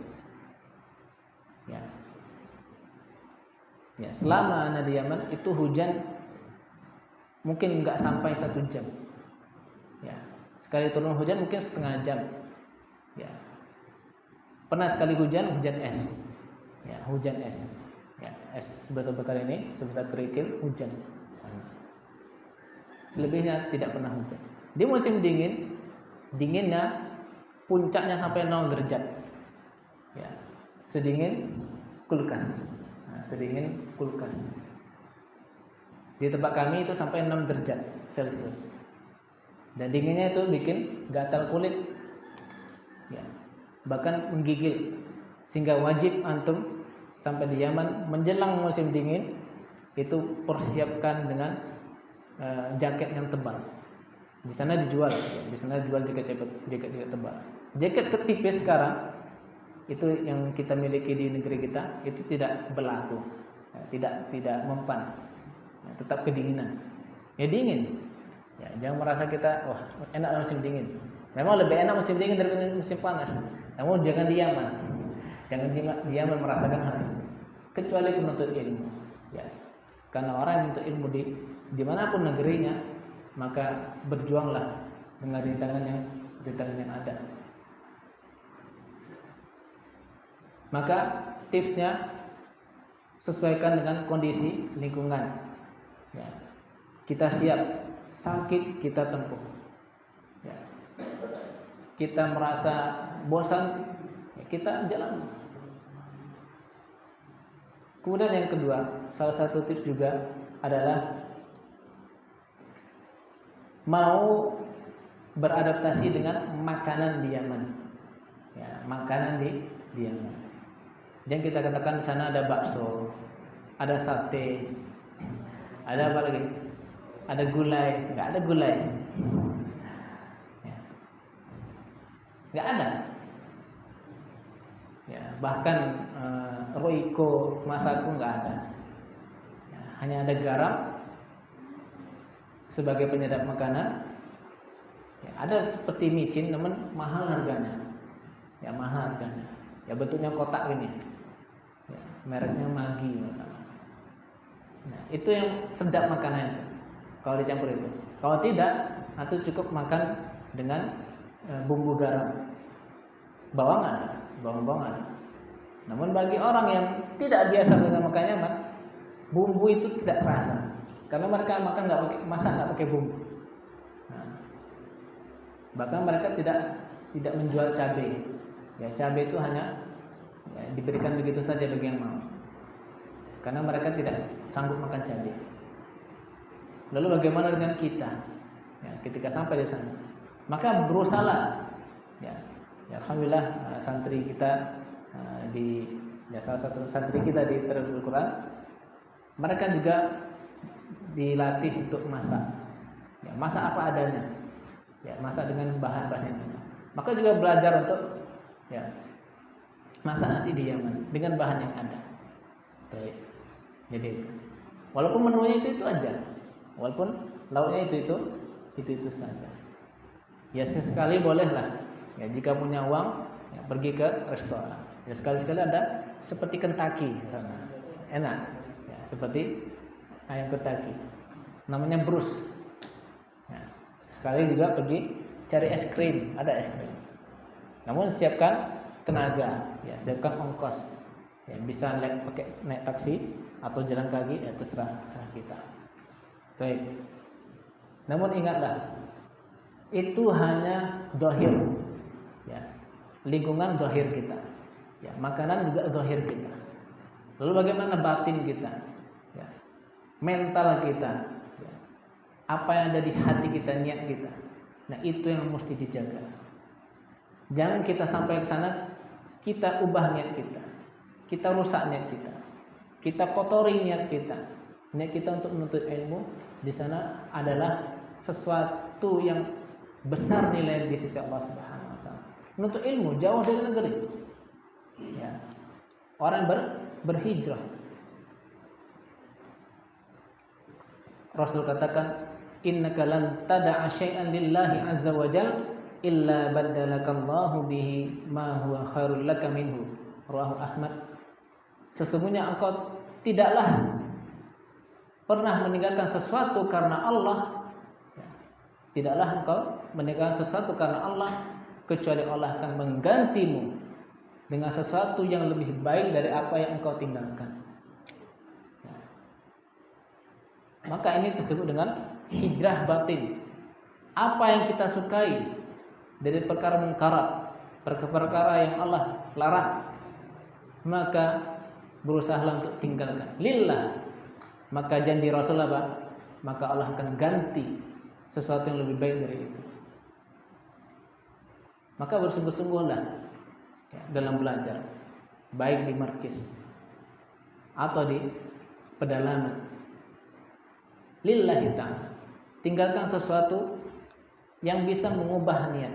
Ya, selama Anda di Yaman itu hujan mungkin enggak sampai 1 jam. Ya, sekali turun hujan mungkin setengah jam. Ya. Pernah sekali hujan es. Ya, hujan es. Ya, es sebesar ini, sebesar kerikil, hujan. Selebihnya tidak pernah hujan. Di musim dinginnya puncaknya sampai 0 derajat. Ya, sedingin kulkas. Sedingin kulkas. Di tempat kami itu sampai 6 derajat Celcius. Dan dinginnya itu bikin gatal kulit. Ya. Bahkan menggigil. Sehingga wajib antum sampai di Yaman menjelang musim dingin itu persiapkan dengan jaket yang tebal. Di sana dijual jaket tebal. Jaket ketipis sekarang itu yang kita miliki di negeri kita itu tidak berlaku, tidak mempan, tetap kedinginan. Ya dingin. Ya, jangan merasa kita wah enak musim dingin. Memang lebih enak musim dingin daripada musim panas. Namun jangan di Yaman merasakan hal itu. Kecuali penuntut ilmu. Ya. Karena orang yang menuntut ilmu dimanapun negerinya, maka berjuanglah dengan rintangan yang ada. Maka tipsnya sesuaikan dengan kondisi lingkungan. Ya. Kita siap, sakit kita tempuh. Ya. Kita merasa bosan, ya kita jalan. Kemudian yang kedua, salah satu tips juga adalah mau beradaptasi dengan makanan di Yaman. Ya, makanan di Yaman. Jangan kita katakan di sana ada bakso, ada sate, ada apa lagi? Ada gulai, enggak ada gulai. Ya. Enggak ada. Ya, bahkan roiko, masaku enggak ada. Ya, hanya ada garam sebagai penyedap makanan. Ya, ada seperti micin, namun mahal harganya. Ya, mahal harganya. Ya, bentuknya kotak ini. Ya, mereknya Maggi misalnya. Nah, itu yang sedap makanan itu. Kalau dicampur itu. Kalau tidak, atau cukup makan dengan bumbu garam. Bawang ada. Namun bagi orang yang tidak biasa dengan makan Yaman, bumbu itu tidak terasa. Karena mereka makan nggak pakai bumbu. Nah, Bahkan mereka tidak menjual cabai. Ya, cabai itu hanya diberikan begitu saja bagi yang mau. Karena mereka tidak sanggup makan cabai. Lalu bagaimana dengan kita? Ya, ketika sampai di sana, maka berusahalah. Ya, alhamdulillah santri kita salah satu santri kita di Darul Quran, mereka juga dilatih untuk masak. Ya, masak apa adanya. Ya, masak dengan bahan-bahan yang ada. Maka juga belajar untuk masak nanti di Yaman dengan bahan yang ada. Jadi walaupun menunya itu aja, walaupun lauknya itu saja. Ya sekali bolehlah. Ya jika punya uang, ya, pergi ke restoran. Ya sekali-sekali ada seperti Kentucky, enak. Ya, seperti ayam Kentucky. Namanya Bruce. Ya, sekali juga pergi cari es krim, ada es krim. Namun siapkan tenaga, ya siapkan ongkos. Ya, bisa naik taksi atau jalan kaki, ya terserah kita. Baik. Namun ingatlah, itu hanya zahir. Ya, lingkungan zahir kita. Ya, makanan juga zahir kita. Lalu bagaimana batin kita? Ya, mental kita. Ya, apa yang ada di hati kita, niat kita. Nah, itu yang mesti dijaga. Jangan kita sampai ke sana kita ubah niat kita. Kita rusak niat kita. Kita kotori niat kita. Niat kita untuk menuntut ilmu di sana adalah sesuatu yang besar nilai di sisi Allah Subhanahu wa taala. Menuntut ilmu jauh dari negeri. Ya. Orang berhijrah. Rasul katakan, innaka lan tada'a syai'an lillahi azza wa jalla illa badalakallahu bihi ma huwa khairul laka minhu. Rawahu Ahmad. Sesungguhnya engkau tidaklah pernah meninggalkan sesuatu karena Allah. Tidaklah engkau meninggalkan sesuatu karena Allah kecuali Allah akan menggantimu dengan sesuatu yang lebih baik dari apa yang engkau tinggalkan. Maka ini disebut dengan hijrah batin. Apa yang kita sukai dari perkara mungkarat, perkara yang Allah larang, maka berusahalah untuk tinggalkan. Lillah. Maka janji Rasul apa? Maka Allah akan ganti sesuatu yang lebih baik dari itu. Maka bersungguh-sungguhlah dalam belajar, baik di markis atau di pedalaman. Lillahi ta'ala. Tinggalkan sesuatu yang bisa mengubah niat,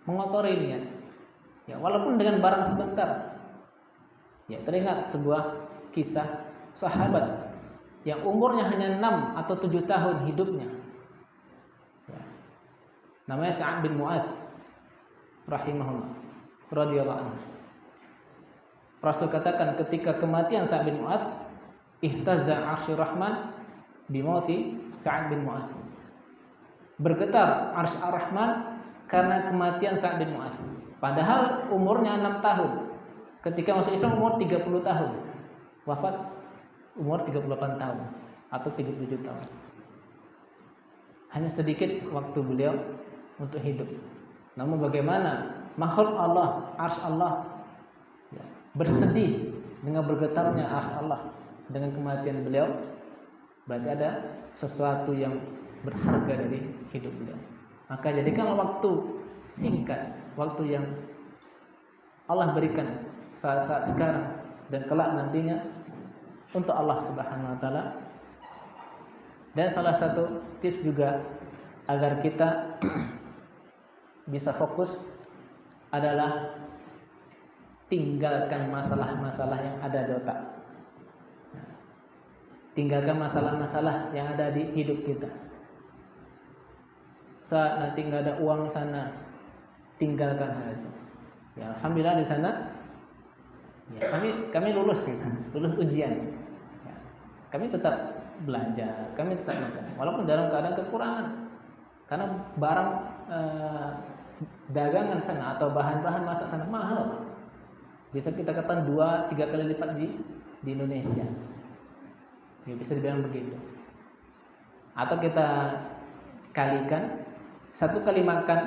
mengotori niat. Ya, walaupun dengan barang sebentar. Ya, teringat sebuah kisah sahabat yang umurnya hanya 6 atau 7 tahun hidupnya. Ya. Namanya Sa'ad bin Mu'adz rahimahullah radhiyallahu anhu. Rasul katakan ketika kematian Sa'ad bin Mu'adz, ihtazza 'arsyur rahman bimauti Sa'ad bin Mu'adz. Bergetar arsy ar-Rahman karena kematian Sa'ad bin Mu'adz. Padahal umurnya 6 tahun. Ketika masuk Islam umur 30 tahun. Wafat umur 38 tahun atau 37 tahun. Hanya sedikit waktu beliau untuk hidup. Namun bagaimana makhluk Allah, arsy Allah bersedih dengan bergetarnya arsy Allah dengan kematian beliau, berarti ada sesuatu yang berharga dari hidup beliau. Maka jadikanlah waktu singkat, waktu yang Allah berikan saat-saat sekarang dan kelak nantinya untuk Allah Subhanahu wa taala. Dan salah satu tips juga agar kita bisa fokus adalah tinggalkan masalah-masalah yang ada di otak. Tinggalkan masalah-masalah yang ada di hidup kita. Saat nanti nggak ada uang sana, tinggalkan hal itu. Ya, alhamdulillah di sana, ya, kami lulus, lulus ujian. Ya, kami tetap belanja, kami tetap makan, walaupun dalam keadaan kekurangan, karena barang dagangan sana atau bahan-bahan masak sana mahal. Bisa kita katakan 2-3 kali lipat di Indonesia. Ya, bisa dibilang begitu. Atau kita kalikan 1 kali makan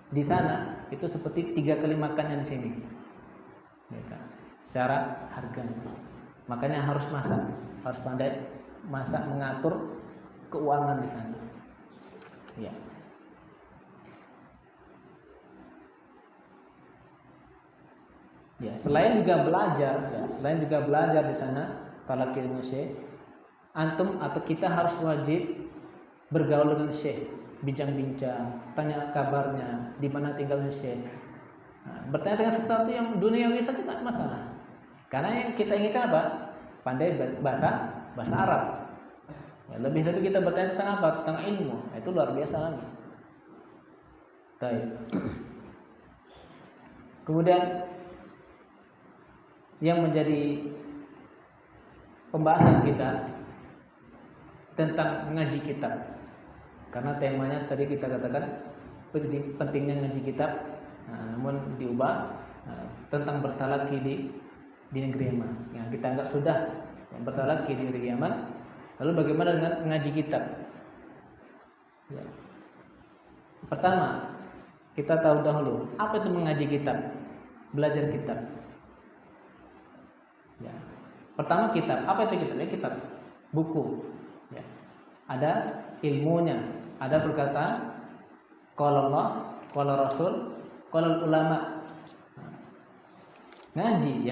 di sana itu seperti 3 kali makannya di sini, ya kan? Secara harga. Makanya harus pandai masak, mengatur keuangan di sana. Ya. Ya, selain juga belajar di sana talaqi ilmu syekh, antum atau kita harus wajib bergaul dengan syekh, bincang-bincang, tanya kabarnya, di mana tinggalnya syekh. Nah, bertanya dengan sesuatu yang duniawi saja tidak masalah. Karena yang kita inginkan apa? Pandai bahasa Arab. Ya, lebih-lebih kita bertanya tentang apa? Tentang ilmu. Nah, itu luar biasa lagi. Baik. Kemudian yang menjadi pembahasan kita tentang ngaji kitab, karena temanya tadi kita katakan pentingnya ngaji kitab, namun diubah tentang bertalaqi di negeri Yaman. Yang kita anggap sudah bertalaqi di negeri Yaman, lalu bagaimana dengan ngaji kitab? Ya. Pertama, kita tahu dahulu apa itu mengaji kitab, belajar kitab. Ya. Pertama kitab, apa itu kitab? Ya, kitab, buku. Ya. Ada ilmunya, ada perkataan qala Allah, qala Rasul, qala ulama. Ngaji,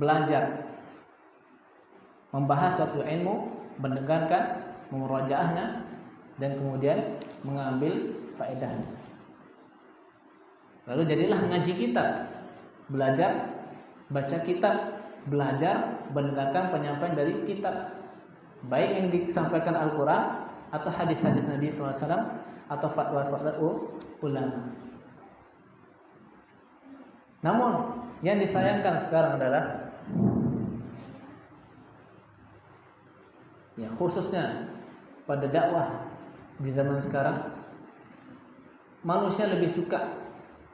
belajar, membahas suatu ilmu, mendengarkan, memurajaahnya, dan kemudian mengambil faedahnya. Lalu jadilah ngaji kitab, belajar, baca kitab, belajar, mendengarkan penyampaian dari kitab, baik yang disampaikan Al-Quran atau hadis-hadis Nabi SAW atau fatwa-fatwa ulama. Namun yang disayangkan sekarang adalah ya, khususnya pada dakwah di zaman sekarang, manusia lebih suka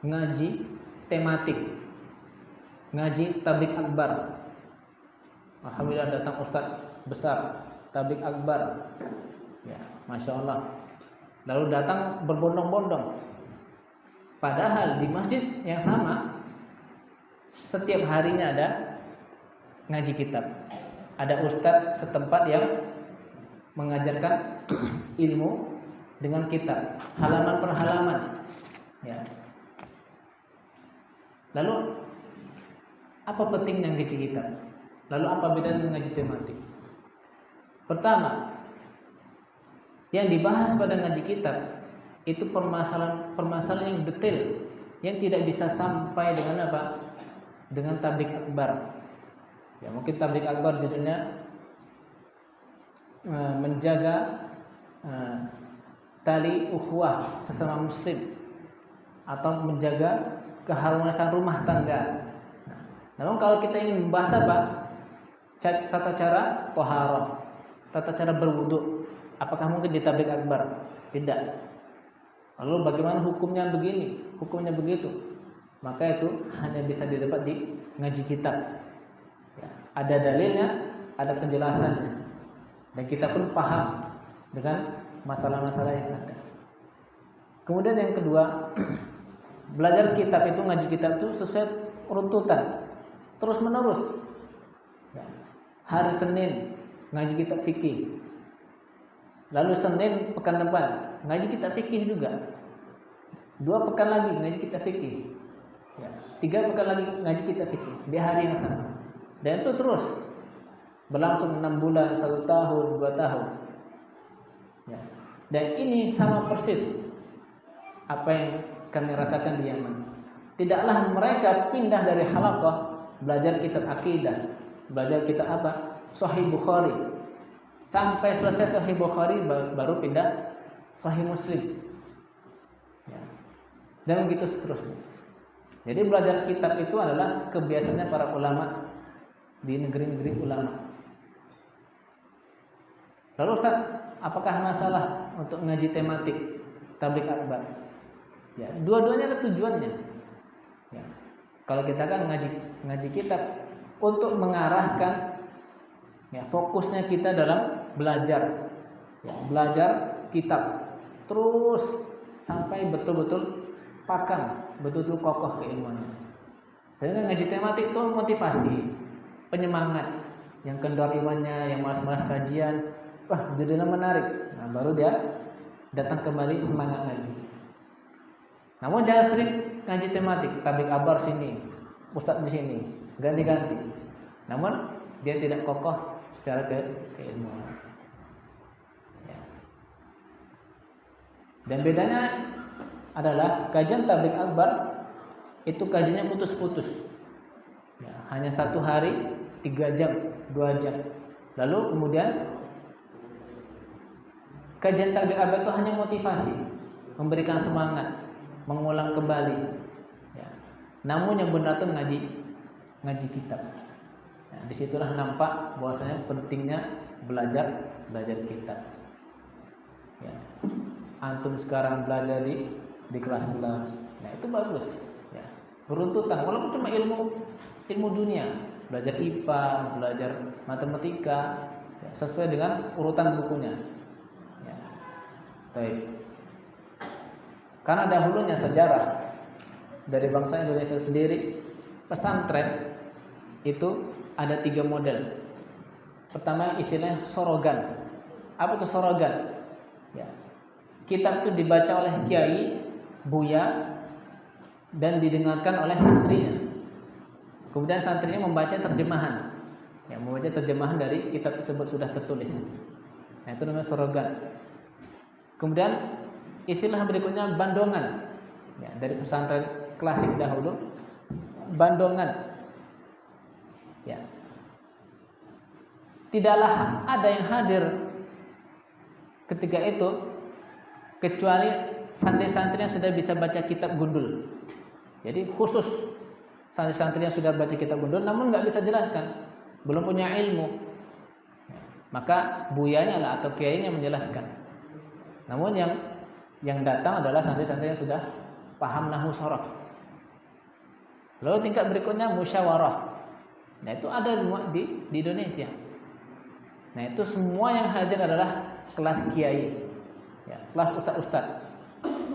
ngaji tematik, ngaji tabligh akbar. Alhamdulillah datang ustaz besar tabligh akbar, ya, masya Allah. Lalu datang berbondong-bondong, padahal di masjid yang sama setiap harinya ada ngaji kitab, ada ustaz setempat yang mengajarkan ilmu dengan kitab, halaman per halaman, ya. Lalu apa pentingnya ngaji kitab? Lalu apa bedanya dengan ngaji tematik? Pertama, yang dibahas pada ngaji kitab itu permasalahan yang detail, yang tidak bisa sampai dengan apa? Dengan tabligh akbar. Ya, mungkin tabligh akbar judulnya menjaga tali ukhuwah sesama muslim, atau menjaga keharmonisan rumah tangga. Namun kalau kita ingin membahas apa? Tata cara thaharah, tata cara berwudu, apakah mungkin di tabligh akbar? Tidak. Lalu bagaimana hukumnya begini, hukumnya begitu? Maka itu hanya bisa didapat di ngaji kitab. Ya, ada dalilnya, ada penjelasannya, dan kita pun paham dengan masalah-masalah yang ada. Kemudian yang kedua, belajar kitab itu, ngaji kitab itu sesuai runtutan, terus menerus. Ya. Hari Senin ngaji kitab fikih, lalu Senin pekan depan ngaji kitab fikih juga, 2 pekan lagi ngaji kitab fikih, ya, 3 pekan lagi ngaji kitab fikih di hari yang sama. Dan itu terus berlangsung 6 bulan, 1 tahun, 2 tahun. Ya. Dan ini sama persis apa yang kami rasakan di Yaman. Tidaklah mereka pindah dari halaqah belajar kitab akidah, belajar kitab apa? Sahih Bukhari. Sampai selesai Sahih Bukhari baru pindah Sahih Muslim. Ya. Dan begitu seterusnya. Jadi belajar kitab itu adalah kebiasaannya para ulama di negeri-negeri ulama. Lalu Ustaz, apakah masalah untuk ngaji tematik tabligh akbar? Ya, dua-duanya ada tujuannya. Ya. Kalau kita kan ngaji kitab untuk mengarahkan, ya, fokusnya kita dalam belajar, ya, belajar kitab terus sampai betul-betul pakam, betul-betul kokoh keilmuannya. Sehingga ngaji tematik itu motivasi, penyemangat. Yang kendor imannya, yang malas-malas kajian, wah judulnya menarik. Nah, baru dia datang kembali semangat lagi. Namun jangan sering ngaji tematik, tablik abar sini, ustadz di sini, ganti-ganti. Namun dia tidak kokoh secara keilmuan. Ya. Dan bedanya adalah kajian tablik akbar itu kajiannya putus-putus. Ya, hanya 1 hari, 3 jam, 2 jam. Lalu kemudian kajian tablik akbar itu hanya motivasi, memberikan semangat, mengulang kembali. Ya. Namun yang benar itu ngaji kitab. Nah, disitulah nampak bahwasanya pentingnya belajar kitab. Ya. Antum sekarang belajar di kelas 11. Nah, itu bagus. Ya. Beruntutan walaupun cuma ilmu dunia, belajar IPA, belajar matematika, ya, sesuai dengan urutan bukunya. Ya. Baik. Karena dahulunya sejarah dari bangsa Indonesia sendiri, pesantren itu ada 3 model. Pertama istilahnya sorogan. Apa itu sorogan? Ya. Kitab itu dibaca oleh kiai, buya, dan didengarkan oleh santrinya. Kemudian santrinya membaca terjemahan. Ya, membaca terjemahan dari kitab tersebut sudah tertulis. Nah, itu namanya sorogan. Kemudian istilah berikutnya bandongan. Ya, dari pesantren klasik dahulu, bandongan. Ya. Tidaklah ada yang hadir ketika itu kecuali santri-santri yang sudah bisa baca kitab gundul. Jadi khusus santri-santri yang sudah baca kitab gundul namun nggak bisa jelaskan, belum punya ilmu. Maka buyanya lah atau kiainya menjelaskan. Namun yang datang adalah santri-santri yang sudah paham nahwu sharaf. Lalu tingkat berikutnya musyawarah. Nah, itu ada di Indonesia. Nah, itu semua yang hadir adalah kelas kiai. Ya, kelas ustaz-ustaz.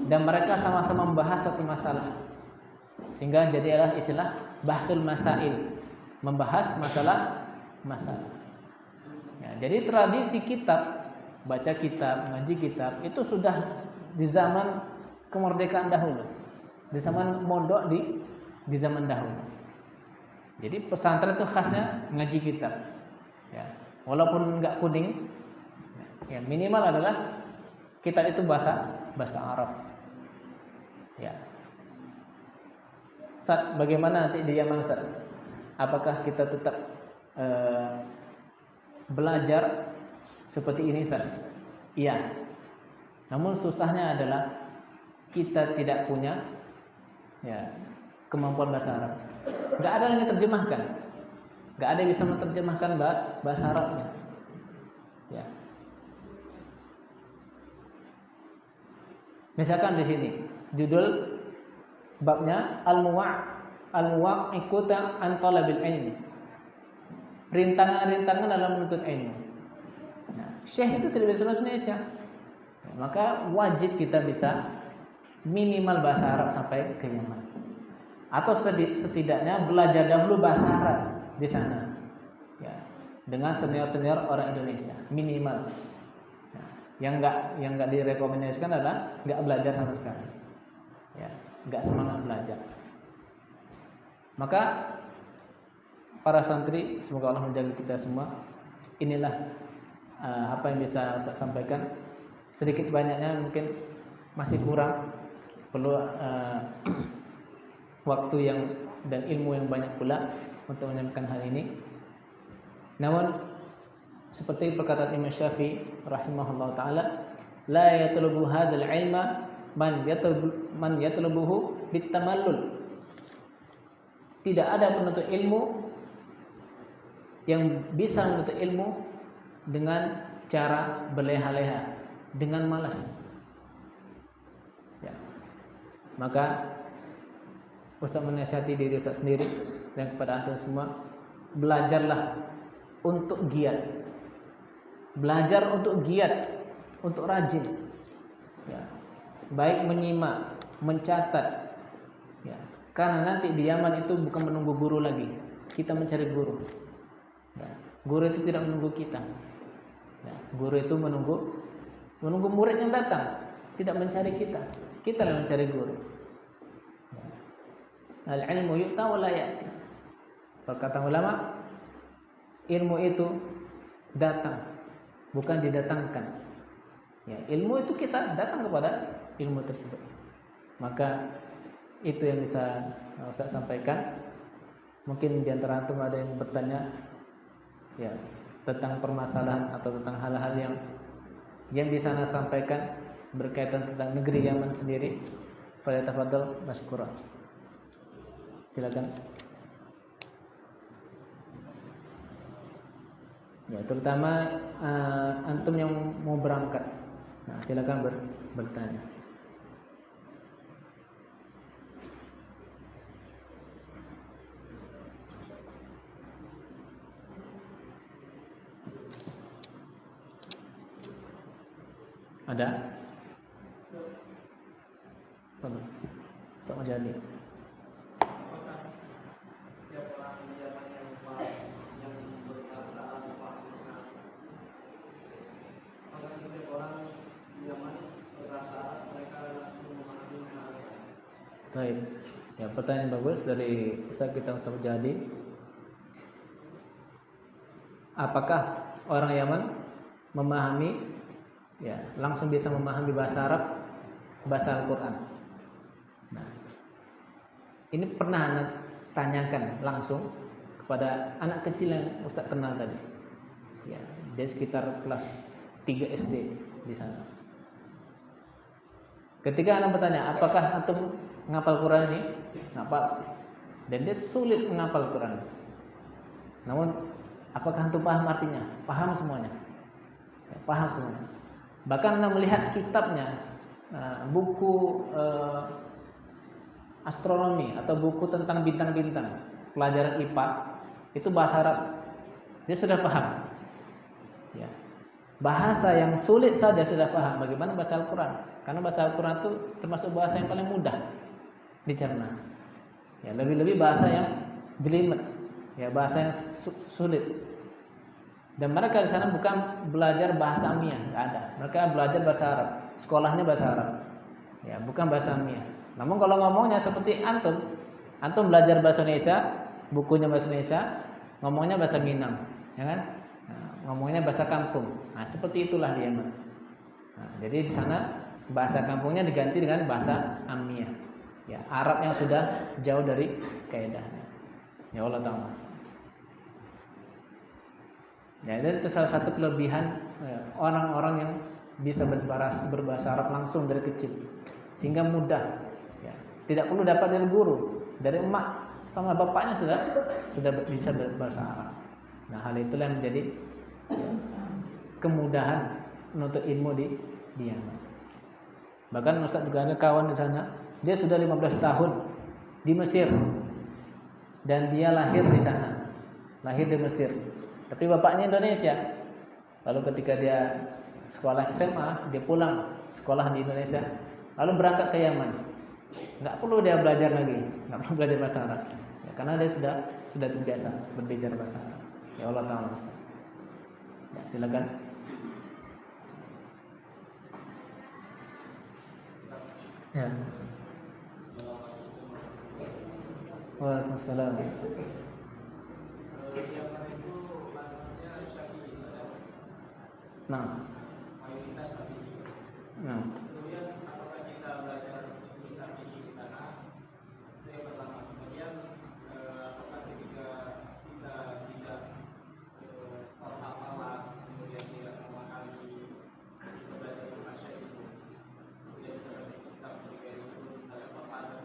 Dan mereka sama-sama membahas suatu masalah. Sehingga jadilah istilah bahsul masail, membahas masalah. Ya, jadi tradisi kitab, baca kitab, ngaji kitab itu sudah di zaman kemerdekaan dahulu. Di zaman mondok di zaman dahulu. Jadi pesantren itu khasnya ngaji kitab. Ya, walaupun enggak kuning, ya minimal adalah kitab itu bahasa Arab. Ya. Ustaz, bagaimana nanti di Yaman, Ustaz? Apakah kita tetap belajar seperti ini, Ustaz? Iya. Namun susahnya adalah kita tidak punya kemampuan bahasa Arab. Enggak ada yang diterjemahkan. Enggak ada yang bisa menerjemahkan bahasa Arabnya. Ya. Misalkan di sini judul babnya al-muwaqqi'uta an talabil ilmi. Rintangan-rintangan dalam menuntut ilmu. Nah, Syekh itu tidak bisa bahasa Indonesia. Maka wajib kita bisa minimal bahasa Arab sampai ke Yaman. Atau setidaknya belajar dahulu bahasa Arab di sana. Ya, dengan senior-senior orang Indonesia minimal. Yang enggak direkomendasikan adalah enggak belajar sama sekali. Ya, enggak semangat belajar. Maka para santri, semoga Allah menjaga kita semua. Inilah apa yang bisa Ustaz sampaikan. Sedikit banyaknya mungkin masih kurang, perlu waktu dan ilmu yang banyak pula untuk menyampaikan hal ini. Namun seperti perkataan Imam Syafi'i rahimahullah taala, la yatlubu hadzal ilma man yatlubuhu bitamallul. Tidak ada penuntut ilmu yang bisa menuntut ilmu dengan cara berleha-leha, dengan malas. Ya. Maka Ustaz menasihati diri Ustaz sendiri dan kepada antum semua, belajarlah untuk giat. Belajar untuk giat, untuk rajin. Ya. Baik menyimak, mencatat, Karena nanti di Yaman itu bukan menunggu guru lagi, kita mencari guru. Guru itu tidak menunggu kita. Guru itu menunggu murid yang datang, tidak mencari kita. Kita yang mencari guru. Al-ilmu yu'ta wa la ya'ti. Perkataan ulama, ilmu itu datang, bukan didatangkan. Ilmu itu kita datang kepada ilmu tersebut. Maka itu yang bisa Ustaz sampaikan. Mungkin di antara antum ada yang bertanya tentang permasalahan atau tentang hal-hal yang bisa saya sampaikan berkaitan tentang negeri Yaman sendiri. Falyatafadhal mashkura. Silakan. Terutama antum yang mau berangkat. Nah, silakan bertanya. Ada? Sama jadi. Baik, pertanyaan bagus dari Ustaz kita Ustaz Jadi. Apakah orang Yaman memahami, langsung bisa memahami bahasa Arab, bahasa Al-Quran? Nah, ini pernah anak tanyakan langsung kepada anak kecil yang Ustaz kenal tadi. Dia sekitar kelas 3 SD di sana. Ketika anak bertanya, apakah antum ngapal Quran ini? Ngapal. Dan dia sulit menghafal Quran. Namun, apakah antum paham artinya? Paham semuanya. Paham semuanya. Bahkan anak melihat kitabnya, buku astronomi atau buku tentang bintang-bintang, pelajaran IPA, itu bahasa Arab. Dia sudah paham. Bahasa yang sulit saja sudah paham. Bagaimana bahasa Al-Quran? Karena bahasa Al-Quran itu termasuk bahasa yang paling mudah dicerna. Lebih-lebih bahasa yang jelimet, bahasa yang sulit. Dan mereka di sana bukan belajar bahasa Amiyah, nggak ada. Mereka belajar bahasa Arab, sekolahnya bahasa Arab, bukan bahasa Amiyah. Namun kalau ngomongnya seperti antum belajar bahasa Indonesia, bukunya bahasa Indonesia, ngomongnya bahasa Minang, kan? Ngomongnya bahasa kampung. Nah, seperti itulah dia. Jadi di sana bahasa kampungnya diganti dengan bahasa Amiyah. Arab yang sudah jauh dari kaidahnya. Ya Allah taala. Dan itu salah satu kelebihan orang-orang yang bisa berbahasa Arab langsung dari kecil, sehingga mudah. Tidak perlu dapat dari guru, dari emak sama bapaknya sudah bisa berbahasa Arab. Nah, hal itulah yang menjadi kemudahan menuntut ilmu di Yaman. Bahkan Ustaz juga ada kawan di sana, dia sudah 15 tahun di Mesir dan dia lahir di sana, lahir di Mesir. Tapi bapaknya Indonesia. Lalu ketika dia sekolah SMA, dia pulang sekolah di Indonesia, lalu berangkat ke Yaman. Nggak perlu dia belajar lagi, nggak perlu belajar bahasa Arab, karena dia sudah terbiasa berbicara bahasa Arab. Ya Allah taala. Silakan. Waalaikumsalam. Nah. Kemudian apakah kita belajar bisa fikih di sana? Itu yang pertama. Kemudian apakah ketika kita tidak sekolah hafalan, kemudian tidak memahami kita belajar bahasa itu, kemudian bisa baca kitab ketika disebut misalnya apa ada?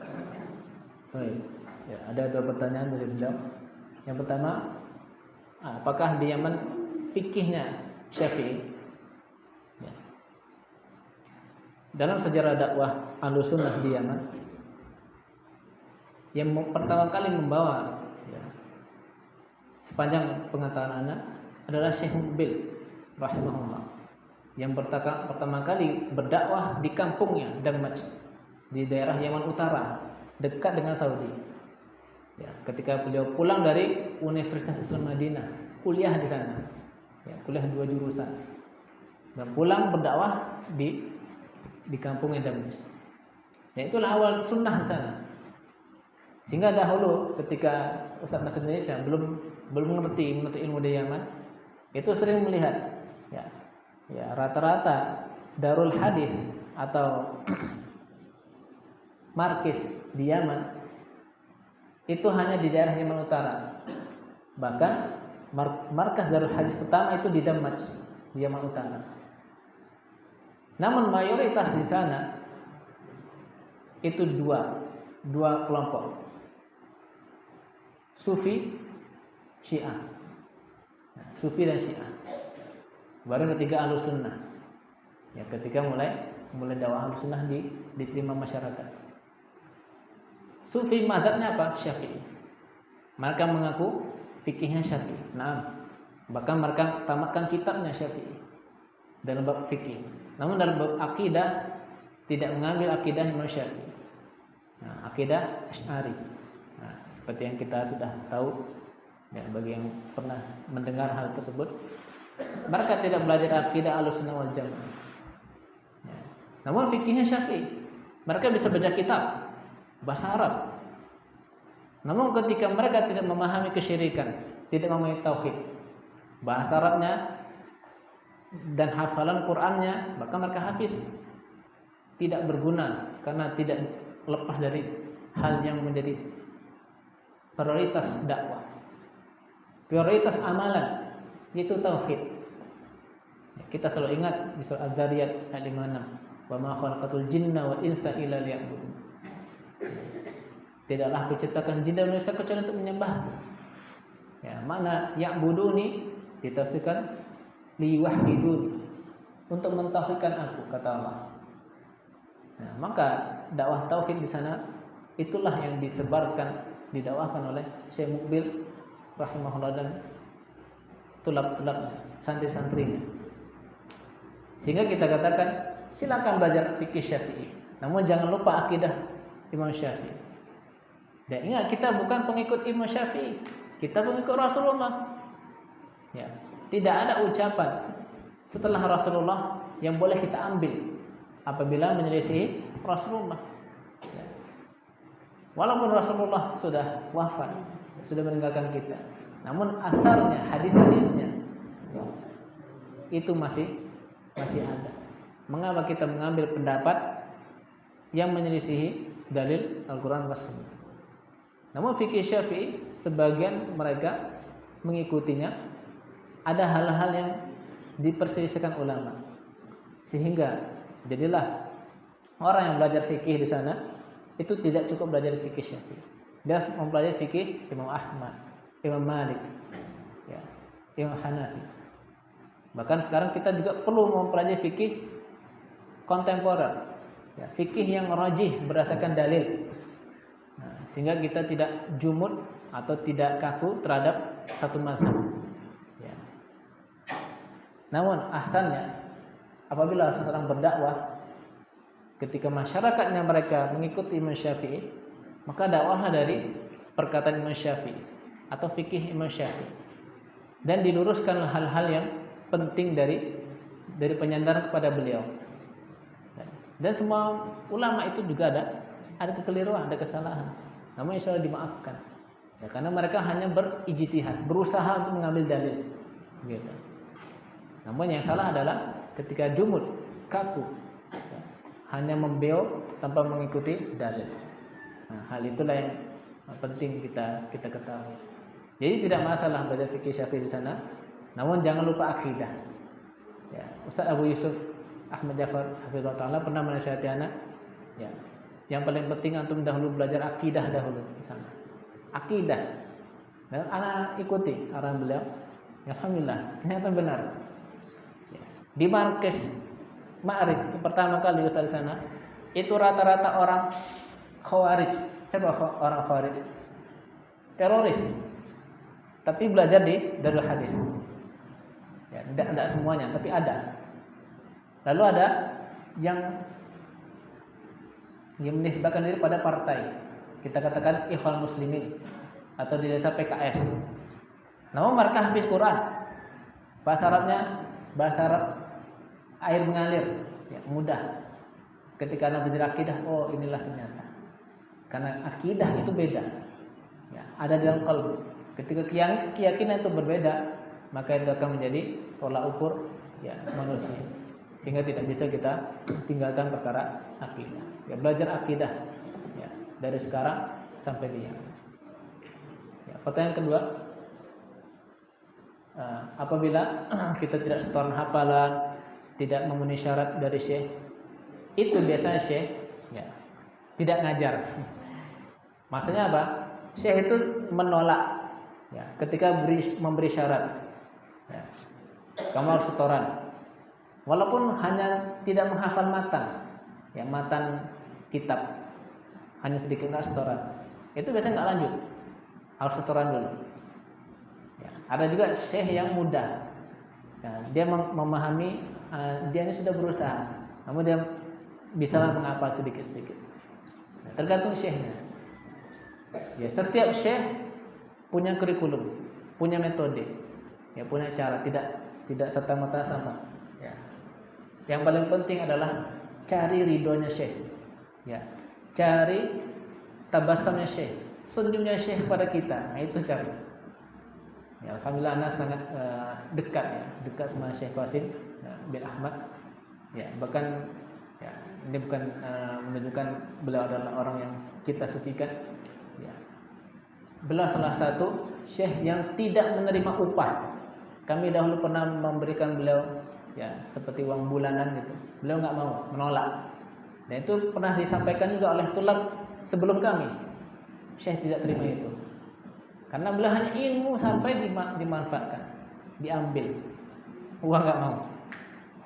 Baik. Ada dua pertanyaan dari beliau. Yang pertama, apakah di Yaman fikihnya Syafi'i? Dalam sejarah dakwah Ahlussunnah di Yaman, yang pertama kali membawa sepanjang pengetahuan anak adalah Syekh Muqbil rahimahullah, yang pertama kali berdakwah di kampungnya Damaj di daerah Yaman Utara. dekat dengan Saudi. Ya, ketika beliau pulang dari Universitas Islam Madinah, kuliah di sana. Ya, kuliah 2 jurusan. Dan pulang berdakwah di kampung Damaskus. Ya, itulah awal sunnah di sana. Sehingga dahulu ketika Ustaz Nasir Indonesia belum mengerti ilmu di Yaman, itu sering melihat ya rata-rata Darul Hadis atau markis di Yaman itu hanya di daerah Yaman Utara. Bahkan markas Darul Hadis pertama itu di Damaj, di Yaman Utara. Namun mayoritas di sana itu dua kelompok, Sufi, Syiah. Sufi dan Syiah. Baru ketiga Ahlus Sunnah. Ya, ketika mulai dakwah Ahlus Sunnah diterima masyarakat. Sufi mazhabnya apa? Syafi'i. Mereka mengaku fikihnya Syafi'i. Nah, bahkan mereka tamatkan kitabnya Syafi'i dalam bab fikih. Namun dalam bab akidah tidak mengambil akidah Imam Syafi'i. Nah, akidah Asy'ari. Nah, seperti yang kita sudah tahu, ya, bagi yang pernah mendengar hal tersebut, mereka tidak belajar akidah Ahlussunnah wal Jamaah. Ya. Namun fikihnya Syafi'i. Mereka bisa baca kitab bahasa Arab. Namun ketika mereka tidak memahami kesyirikan, tidak memahami tauhid, bahasa Arabnya dan hafalan Qur'annya, maka mereka hafiz, tidak berguna karena tidak lepas dari hal yang menjadi prioritas dakwah, prioritas amalan, yaitu tauhid. Kita selalu ingat di surah Az-Zariyat ayat 56, wa ma khalaqatul jinna wal insa illa liya'budun. Tidaklah aku ciptakan jin dan manusia kecuali untuk menyembah. Ya, makna ya'buduni ditafsirkan liwahiduni, untuk mentauhidkan aku, kata Allah. Nah, maka dakwah tauhid di sana itulah yang disebarkan, didakwahkan oleh Syekh Mukbil rahimahullah dan tulab-tulabnya, santri-santrinya. Sehingga kita katakan silakan belajar fikih Syafi'i, namun jangan lupa akidah Imam Syafi'i. Dan ingat, kita bukan pengikut Imam Syafi'i, kita pengikut Rasulullah. Ya, tidak ada ucapan setelah Rasulullah yang boleh kita ambil apabila menyelisihi Rasulullah. Ya. Walaupun Rasulullah sudah wafat, sudah meninggalkan kita, namun asarnya, hadis-hadisnya itu masih ada. Mengapa kita mengambil pendapat yang menyelisihi dalil Al-Quran dan Sunnah? Namun fikih Syafi'i sebagian mereka mengikutinya, ada hal-hal yang diperselisihkan ulama, sehingga jadilah orang yang belajar fikih di sana itu tidak cukup belajar fikih Syafi'i, dia mempelajari fikih Imam Ahmad, Imam Malik, ya, Imam Hanafi. Bahkan sekarang kita juga perlu mempelajari fikih kontemporer, ya, fikih yang rajih berdasarkan dalil. Nah, sehingga kita tidak jumud atau tidak kaku terhadap satu mazhab. Ya. Namun ahsannya, apabila seseorang berdakwah, ketika masyarakatnya mereka mengikuti Imam Syafi'i, maka dakwahlah dari perkataan Imam Syafi'i atau fikih Imam Syafi'i, dan diluruskan hal-hal yang penting dari penyandaran kepada beliau. Dan semua ulama itu juga ada kekeliruan, ada kesalahan. Namun insya Allah dimaafkan. Ya, karena mereka hanya berijtihad, berusaha untuk mengambil dalil. Gitu. Namun yang salah adalah ketika jumud, kaku, ya, hanya membeo tanpa mengikuti dalil. Nah, hal itulah yang penting kita ketahui. Jadi tidak masalah belajar fikih Syafi'i di sana, namun jangan lupa akidah. Ya, Ustaz Abu Yusuf Ahmad Jafar hafizahullah taala pernah menasihati anak, ya, yang paling penting antum dahulu belajar akidah dahulu di sana. Akidah. Dan anak ikuti arahan beliau. Alhamdulillah, ternyata benar. Ya. Di markes Ma'rif pertama kali Ustaz di sana, itu rata-rata orang Khawarij. Siapa orang Khawarij? Teroris. Tapi belajar di Darul Hadis. Ya, tidak semuanya, tapi ada. Lalu ada yang menisbahkan diri pada partai. kita katakan Ikhwan Muslimin atau di desa PKS. Namun mereka hafiz Quran. Bahasa Arabnya bahasa Arab air mengalir, ya, mudah. Ketika Anda belajar akidah, oh inilah ternyata. Karena akidah itu beda. Ya, ada dalam kalbu. Ketika keyakinan itu berbeda, maka itu akan menjadi tolak ukur, ya, manusia. Sehingga tidak bisa kita tinggalkan perkara akidah. Ya, belajar akidah, ya, dari sekarang sampai dia. Ya, pertanyaan kedua, apabila kita tidak setoran hafalan, tidak memenuhi syarat dari syekh, itu biasanya syekh, ya, tidak ngajar. Maksudnya apa? Syekh itu menolak, ya, ketika memberi syarat, ya, kamu harus setoran, walaupun hanya tidak menghafal matan, ya, matan kitab, hanya sedikit nggak setoran, itu biasanya nggak lanjut, harus setoran dulu. Ya, ada juga syekh yang mudah, ya, dia memahami, dia ini sudah berusaha, namun dia bisa menghafal sedikit-sedikit. Ya, tergantung syekhnya. Ya, setiap syekh punya kurikulum, punya metode, ya, punya cara, tidak serta-merta sama. Ya. Yang paling penting adalah cari ridhonya syekh, ya, cari tabasamnya syekh, senyumnya syekh pada kita. Nah, itu cari. Ya, alhamdulillah anak sangat dekat, ya, dekat sama Syekh Qasim bin Ahmad. Ya, bahkan, ya, ini bukan menunjukkan beliau adalah orang yang kita sucikan. Ya. Beliau salah satu syekh yang tidak menerima upah. Kami dahulu pernah memberikan beliau, ya, seperti uang bulanan gitu. Beliau nggak mau, menolak. Dan itu pernah disampaikan juga oleh tulab sebelum kami. Syekh tidak terima itu. Karena beliau hanya ilmu sampai dimanfaatkan, diambil. Uang nggak mau.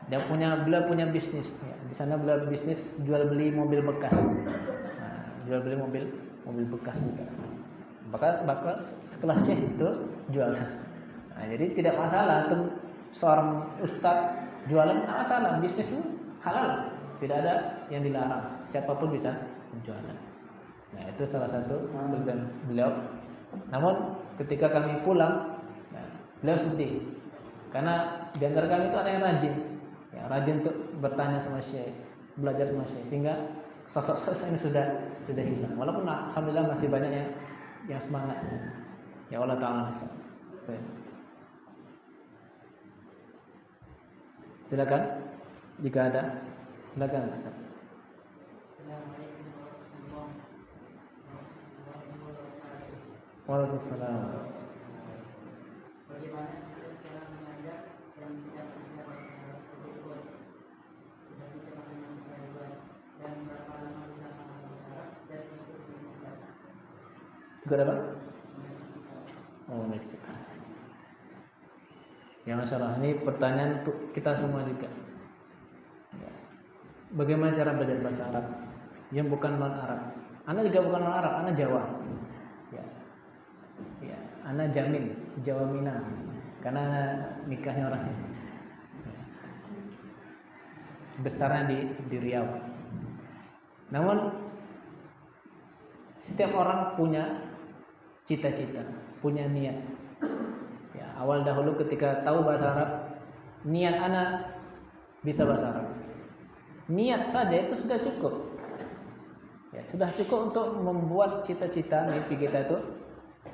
Beliau punya bisnis. Ya. Di sana beliau bisnis jual beli mobil bekas. Nah, jual beli mobil bekas juga. Bahkan sekelas Syekh itu jual. Nah, jadi tidak masalah tuh seorang ustadz jualan, tidak masalah, bisnis itu halal, tidak ada yang dilarang, siapapun bisa berjualan. Nah, itu salah satu program beliau. Namun ketika kami pulang, ya, beliau sedih karena di antara kami itu ada yang rajin, ya, rajin untuk bertanya sama Syekh, belajar sama Syekh, sehingga sosok-sosok ini sudah hilang. Walaupun alhamdulillah masih banyak yang semangat. Ya Allah Ta'ala. Silakan, jika ada, silakan Mas. Waalaikumsalam. Bagaimana cara mengajar yang tidak bisa bahasa Arab sedikit, tidak bisa mengajar dan berapa lama bisa bahasa Arab dan mengikuti mengajar? Juga ada Pak? Oh, ini kita. Ya, masalah ini pertanyaan untuk kita semua juga. Ya. Bagaimana cara belajar bahasa Arab yang bukan non Arab? Anda juga bukan non Arab, Anda Jawa. Ya, Anda jamin Jawa Minang karena nikahnya orang besarnya di Riau. Namun setiap orang punya cita-cita, punya niat. Ya, awal dahulu ketika tahu bahasa Arab, niat anak bisa bahasa Arab. Niat saja itu sudah cukup. Ya, sudah cukup untuk membuat cita-cita mimpi kita itu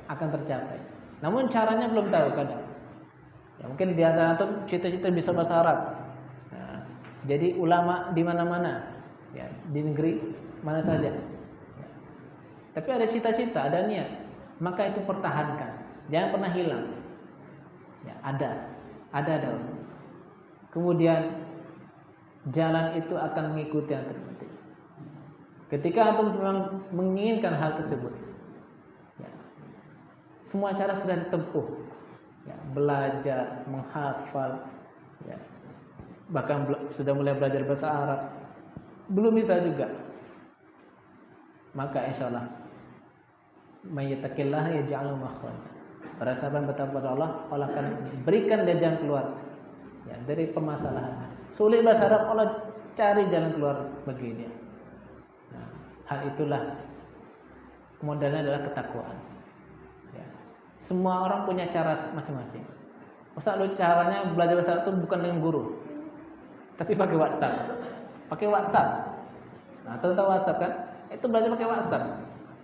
akan tercapai. Namun caranya belum tahu kadang. Ya, mungkin di antara antum cita-cita bisa bahasa Arab. Nah, jadi ulama di mana-mana, ya, di negeri mana saja. Ya. Tapi ada cita-cita, ada niat, maka itu pertahankan. Jangan pernah hilang. Ya, ada dong. Kemudian jalan itu akan mengikuti yang terpenting. Ketika antum memang menginginkan hal tersebut, ya, semua cara sudah ditempuh, ya, belajar, menghafal, ya, bahkan sudah mulai belajar bahasa Arab, belum bisa juga, maka insya Allah, may yattaqillah yaj'al makhraja. Para sahabat bertakwa kepada Allah, Allah akan berikan dia jalan keluar, ya, dari permasalahan. Sulit bahasa Arab, Allah cari jalan keluar bagi dia. Nah, hal itulah modalnya adalah ketakwaan. Ya. Semua orang punya cara masing-masing. Ustaz, lu caranya belajar bahasa Arab itu bukan dengan guru, tapi pakai WhatsApp. Pakai WhatsApp. Nah, tahu WhatsApp kan? Itu belajar pakai WhatsApp.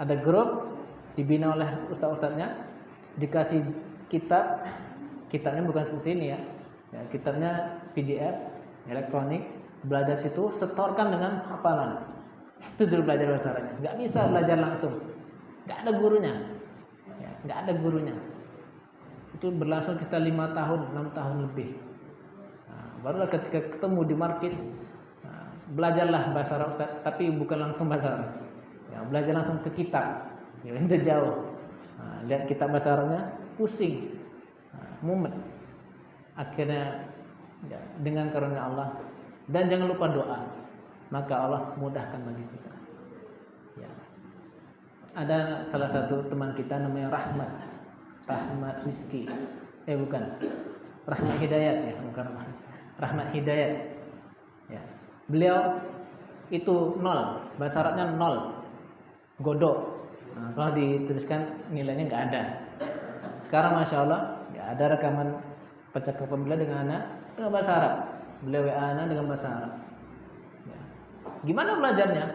Ada grup dibina oleh ustaz-ustaznya, dikasih kitabnya bukan seperti ini ya. Ya, kitabnya PDF elektronik, belajar situ, setorkan dengan hafalan. Itu dulu belajar bahasa Arabnya. Nggak bisa belajar langsung, nggak ada gurunya, ya, nggak ada gurunya. Itu berlangsung kita 5 tahun, 6 tahun lebih. Nah, barulah ketika ketemu di markis, nah, belajarlah bahasa Arab Ustaz, tapi bukan langsung bahasa Arab. Ya, belajar langsung ke kitab, ya, itu jauh. Nah, lihat kitab bahasa Arabnya, pusing, nah, mumet. Akhirnya ya, dengan karunia Allah dan jangan lupa doa, maka Allah mudahkan bagi kita. Ya. Ada salah satu teman kita namanya Rahmat Rizki, bukan Rahmat Hidayat ya, bukan Rahmat Hidayat. Ya. Beliau itu 0, bahasa Arabnya 0, godok. Nah, kalau dituliskan nilainya nggak ada. Sekarang masya Allah, ya, ada rekaman percakapan beliau dengan anak dengan bahasa Arab. Beliau WA anak dengan bahasa Arab. Ya. Gimana belajarnya?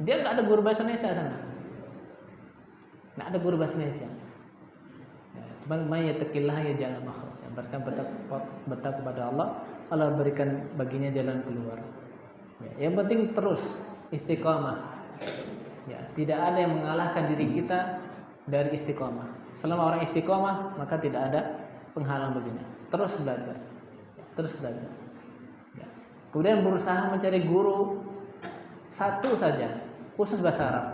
Dia nggak ada guru bahasa Indonesia sana. Nggak ada guru bahasa Indonesia. Ya, cuman mayyatakillah ya jalan makhluk. Yang bertakwa kepada Allah, Allah berikan baginya jalan keluar. Ya, yang penting terus istiqamah. Ya, tidak ada yang mengalahkan diri kita dari istiqamah. Selama orang istiqamah, maka tidak ada penghalang baginya. Terus belajar, terus belajar. Ya. Kemudian berusaha mencari guru satu saja, khusus bahasa Arab.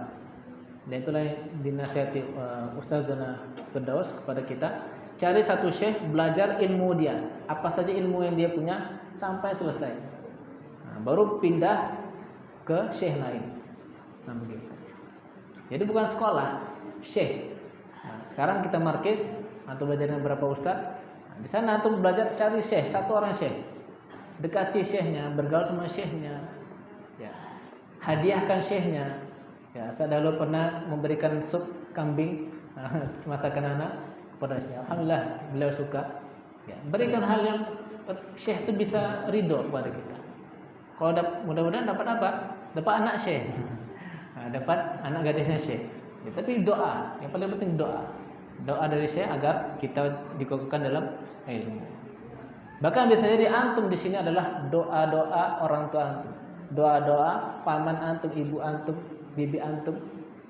Dan itulah yang dinasihati Ustaz Dana Firdaus kepada kita. Cari satu syekh, belajar ilmu dia, apa saja ilmu yang dia punya sampai selesai. Nah, baru pindah ke syekh lain. Nah begitu. Jadi bukan sekolah, syekh. Nah, sekarang kita markis atau belajar dengan beberapa ustaz. Nah, di sana antum belajar cari syekh, satu orang syekh. Dekati syekhnya, bergaul sama syekhnya. Ya. Hadiahkan syekhnya. Ya, Ustaz dahulu pernah memberikan sup kambing masakan anak kepada syekh. Alhamdulillah beliau suka. Ya, berikan hal yang syekh itu bisa ridho kepada kita. Kalau mudah-mudahan dapat apa? Dapat anak syekh. Nah, dapat anak gadisnya syekh. Ya, tapi doa, yang paling penting doa. Doa dari syekh agar kita dikokohkan dalam ilmu. Bahkan bisa jadi antum di sini adalah doa-doa orang tua antum. Doa-doa paman antum, ibu antum, bibi antum,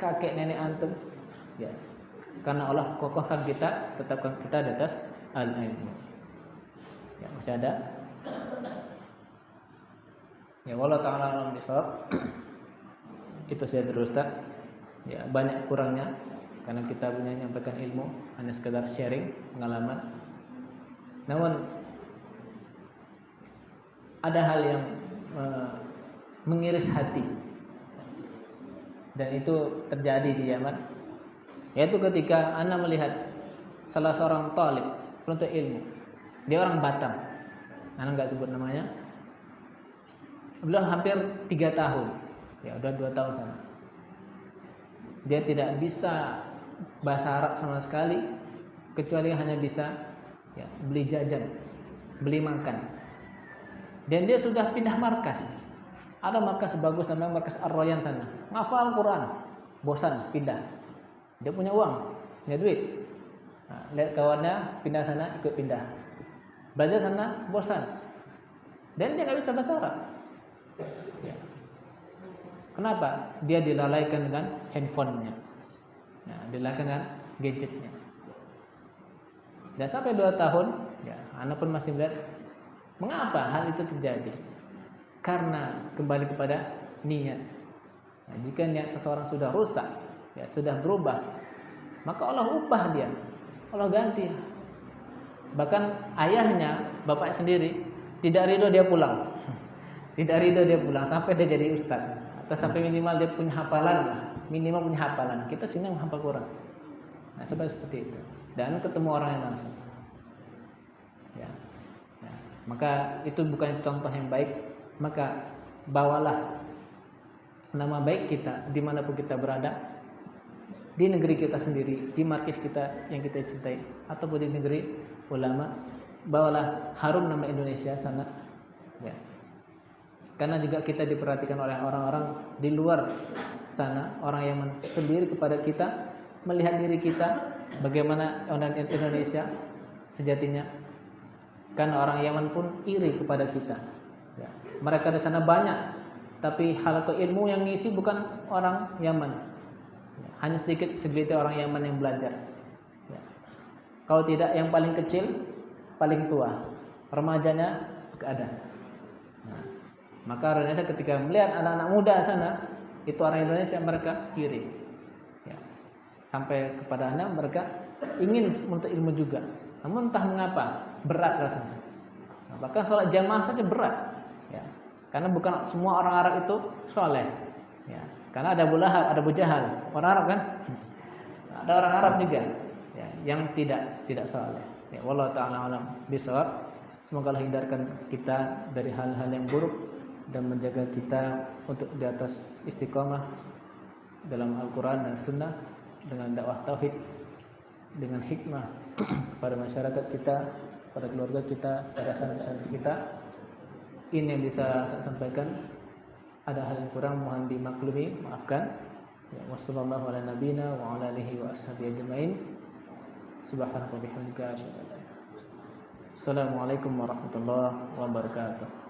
kakek nenek antum. Ya. Karena Allah kokohkan kita, tetapkan kita di atas al-ilmu. Ya, masih ada? Ya, wallahu ta'ala alam bisawab. Itu saya dari Ustaz. Ya, banyak kurangnya karena kita punya menyampaikan ilmu hanya sekedar sharing pengalaman. Namun ada hal yang mengiris hati dan itu terjadi di Yaman, yaitu ketika ana melihat salah seorang talib penuntut ilmu. Dia orang Batam, ana nggak sebut namanya. Beliau hampir 3 tahun, ya udah 2 tahun sana. Dia tidak bisa bahasa Arab sama sekali, kecuali hanya bisa ya, beli jajan, beli makan. Dan dia sudah pindah markas. Ada markas bagus namanya markas Ar-Royan sana. Ngafal Quran, bosan pindah. Dia punya uang, punya duit. Nah, lihat kawannya pindah sana, ikut pindah. Belajar sana, bosan. Dan dia nggak bisa bahasa Arab. Ya. Kenapa? Dia dilalaikan dengan handphonenya. Nah, dilalaikan dengan gadgetnya. Dan sampai 2 tahun, ya, anak pun masih melihat mengapa hal itu terjadi. Karena kembali kepada niat. Nah, jika niat seseorang sudah rusak, ya sudah berubah, maka Allah ubah dia, Allah ganti. Bahkan ayahnya, bapaknya sendiri tidak ridho dia pulang. Tidak ridho dia pulang sampai dia jadi ustaz. Atau sampai minimal dia punya hafalan lah, minimal punya hafalan. Kita sini menghafal Quran. Nah, seperti itu. Dan ketemu orang yang langsung. Ya. Nah, maka itu bukan contoh yang baik. Maka bawalah nama baik kita dimanapun kita berada. di negeri kita sendiri, di markis kita yang kita cintai, ataupun di negeri ulama, bawalah harum nama Indonesia sana, ya. Karena juga kita diperhatikan oleh orang-orang di luar sana, orang yang sendiri kepada kita, melihat diri kita bagaimana orang Indonesia sejatinya. Karena orang Yaman pun iri kepada kita, ya. Mereka di sana banyak, tapi halaqah ilmu yang ngisi bukan orang Yaman. Hanya sedikit segelintir orang Yaman yang belajar, ya. Kalau tidak yang paling kecil, paling tua, remajanya tidak ada. Nah, maka orang Indonesia ketika melihat anak-anak muda sana, itu orang Indonesia, mereka iri, ya. Sampai kepadanya mereka ingin untuk ilmu juga, namun entah mengapa berat rasanya. Nah, bahkan sholat jamaah saja berat, ya. Karena bukan semua orang Arab itu soleh, ya. Karena ada Abu Lahab, ada Abu Jahal, orang Arab kan? Ada orang Arab juga, ya, yang tidak saleh. Ya, wallahu taala alam bisawab. Semoga Allah hindarkan kita dari hal-hal yang buruk dan menjaga kita untuk di atas istiqomah dalam Al-Qur'an dan Sunnah, dengan dakwah tauhid, dengan hikmah kepada masyarakat kita, pada keluarga kita, pada santri-santri kita. Ini yang bisa saya sampaikan. Ada hal yang kurang mohon dimaklumi, maafkan. Ya, wassallallahu ala nabiyina wa ala alihi wa ashabihi ajmain. Subhanaka wa bihamdika asyhadu an la ilaha illa anta. Assalamualaikum warahmatullahi wabarakatuh.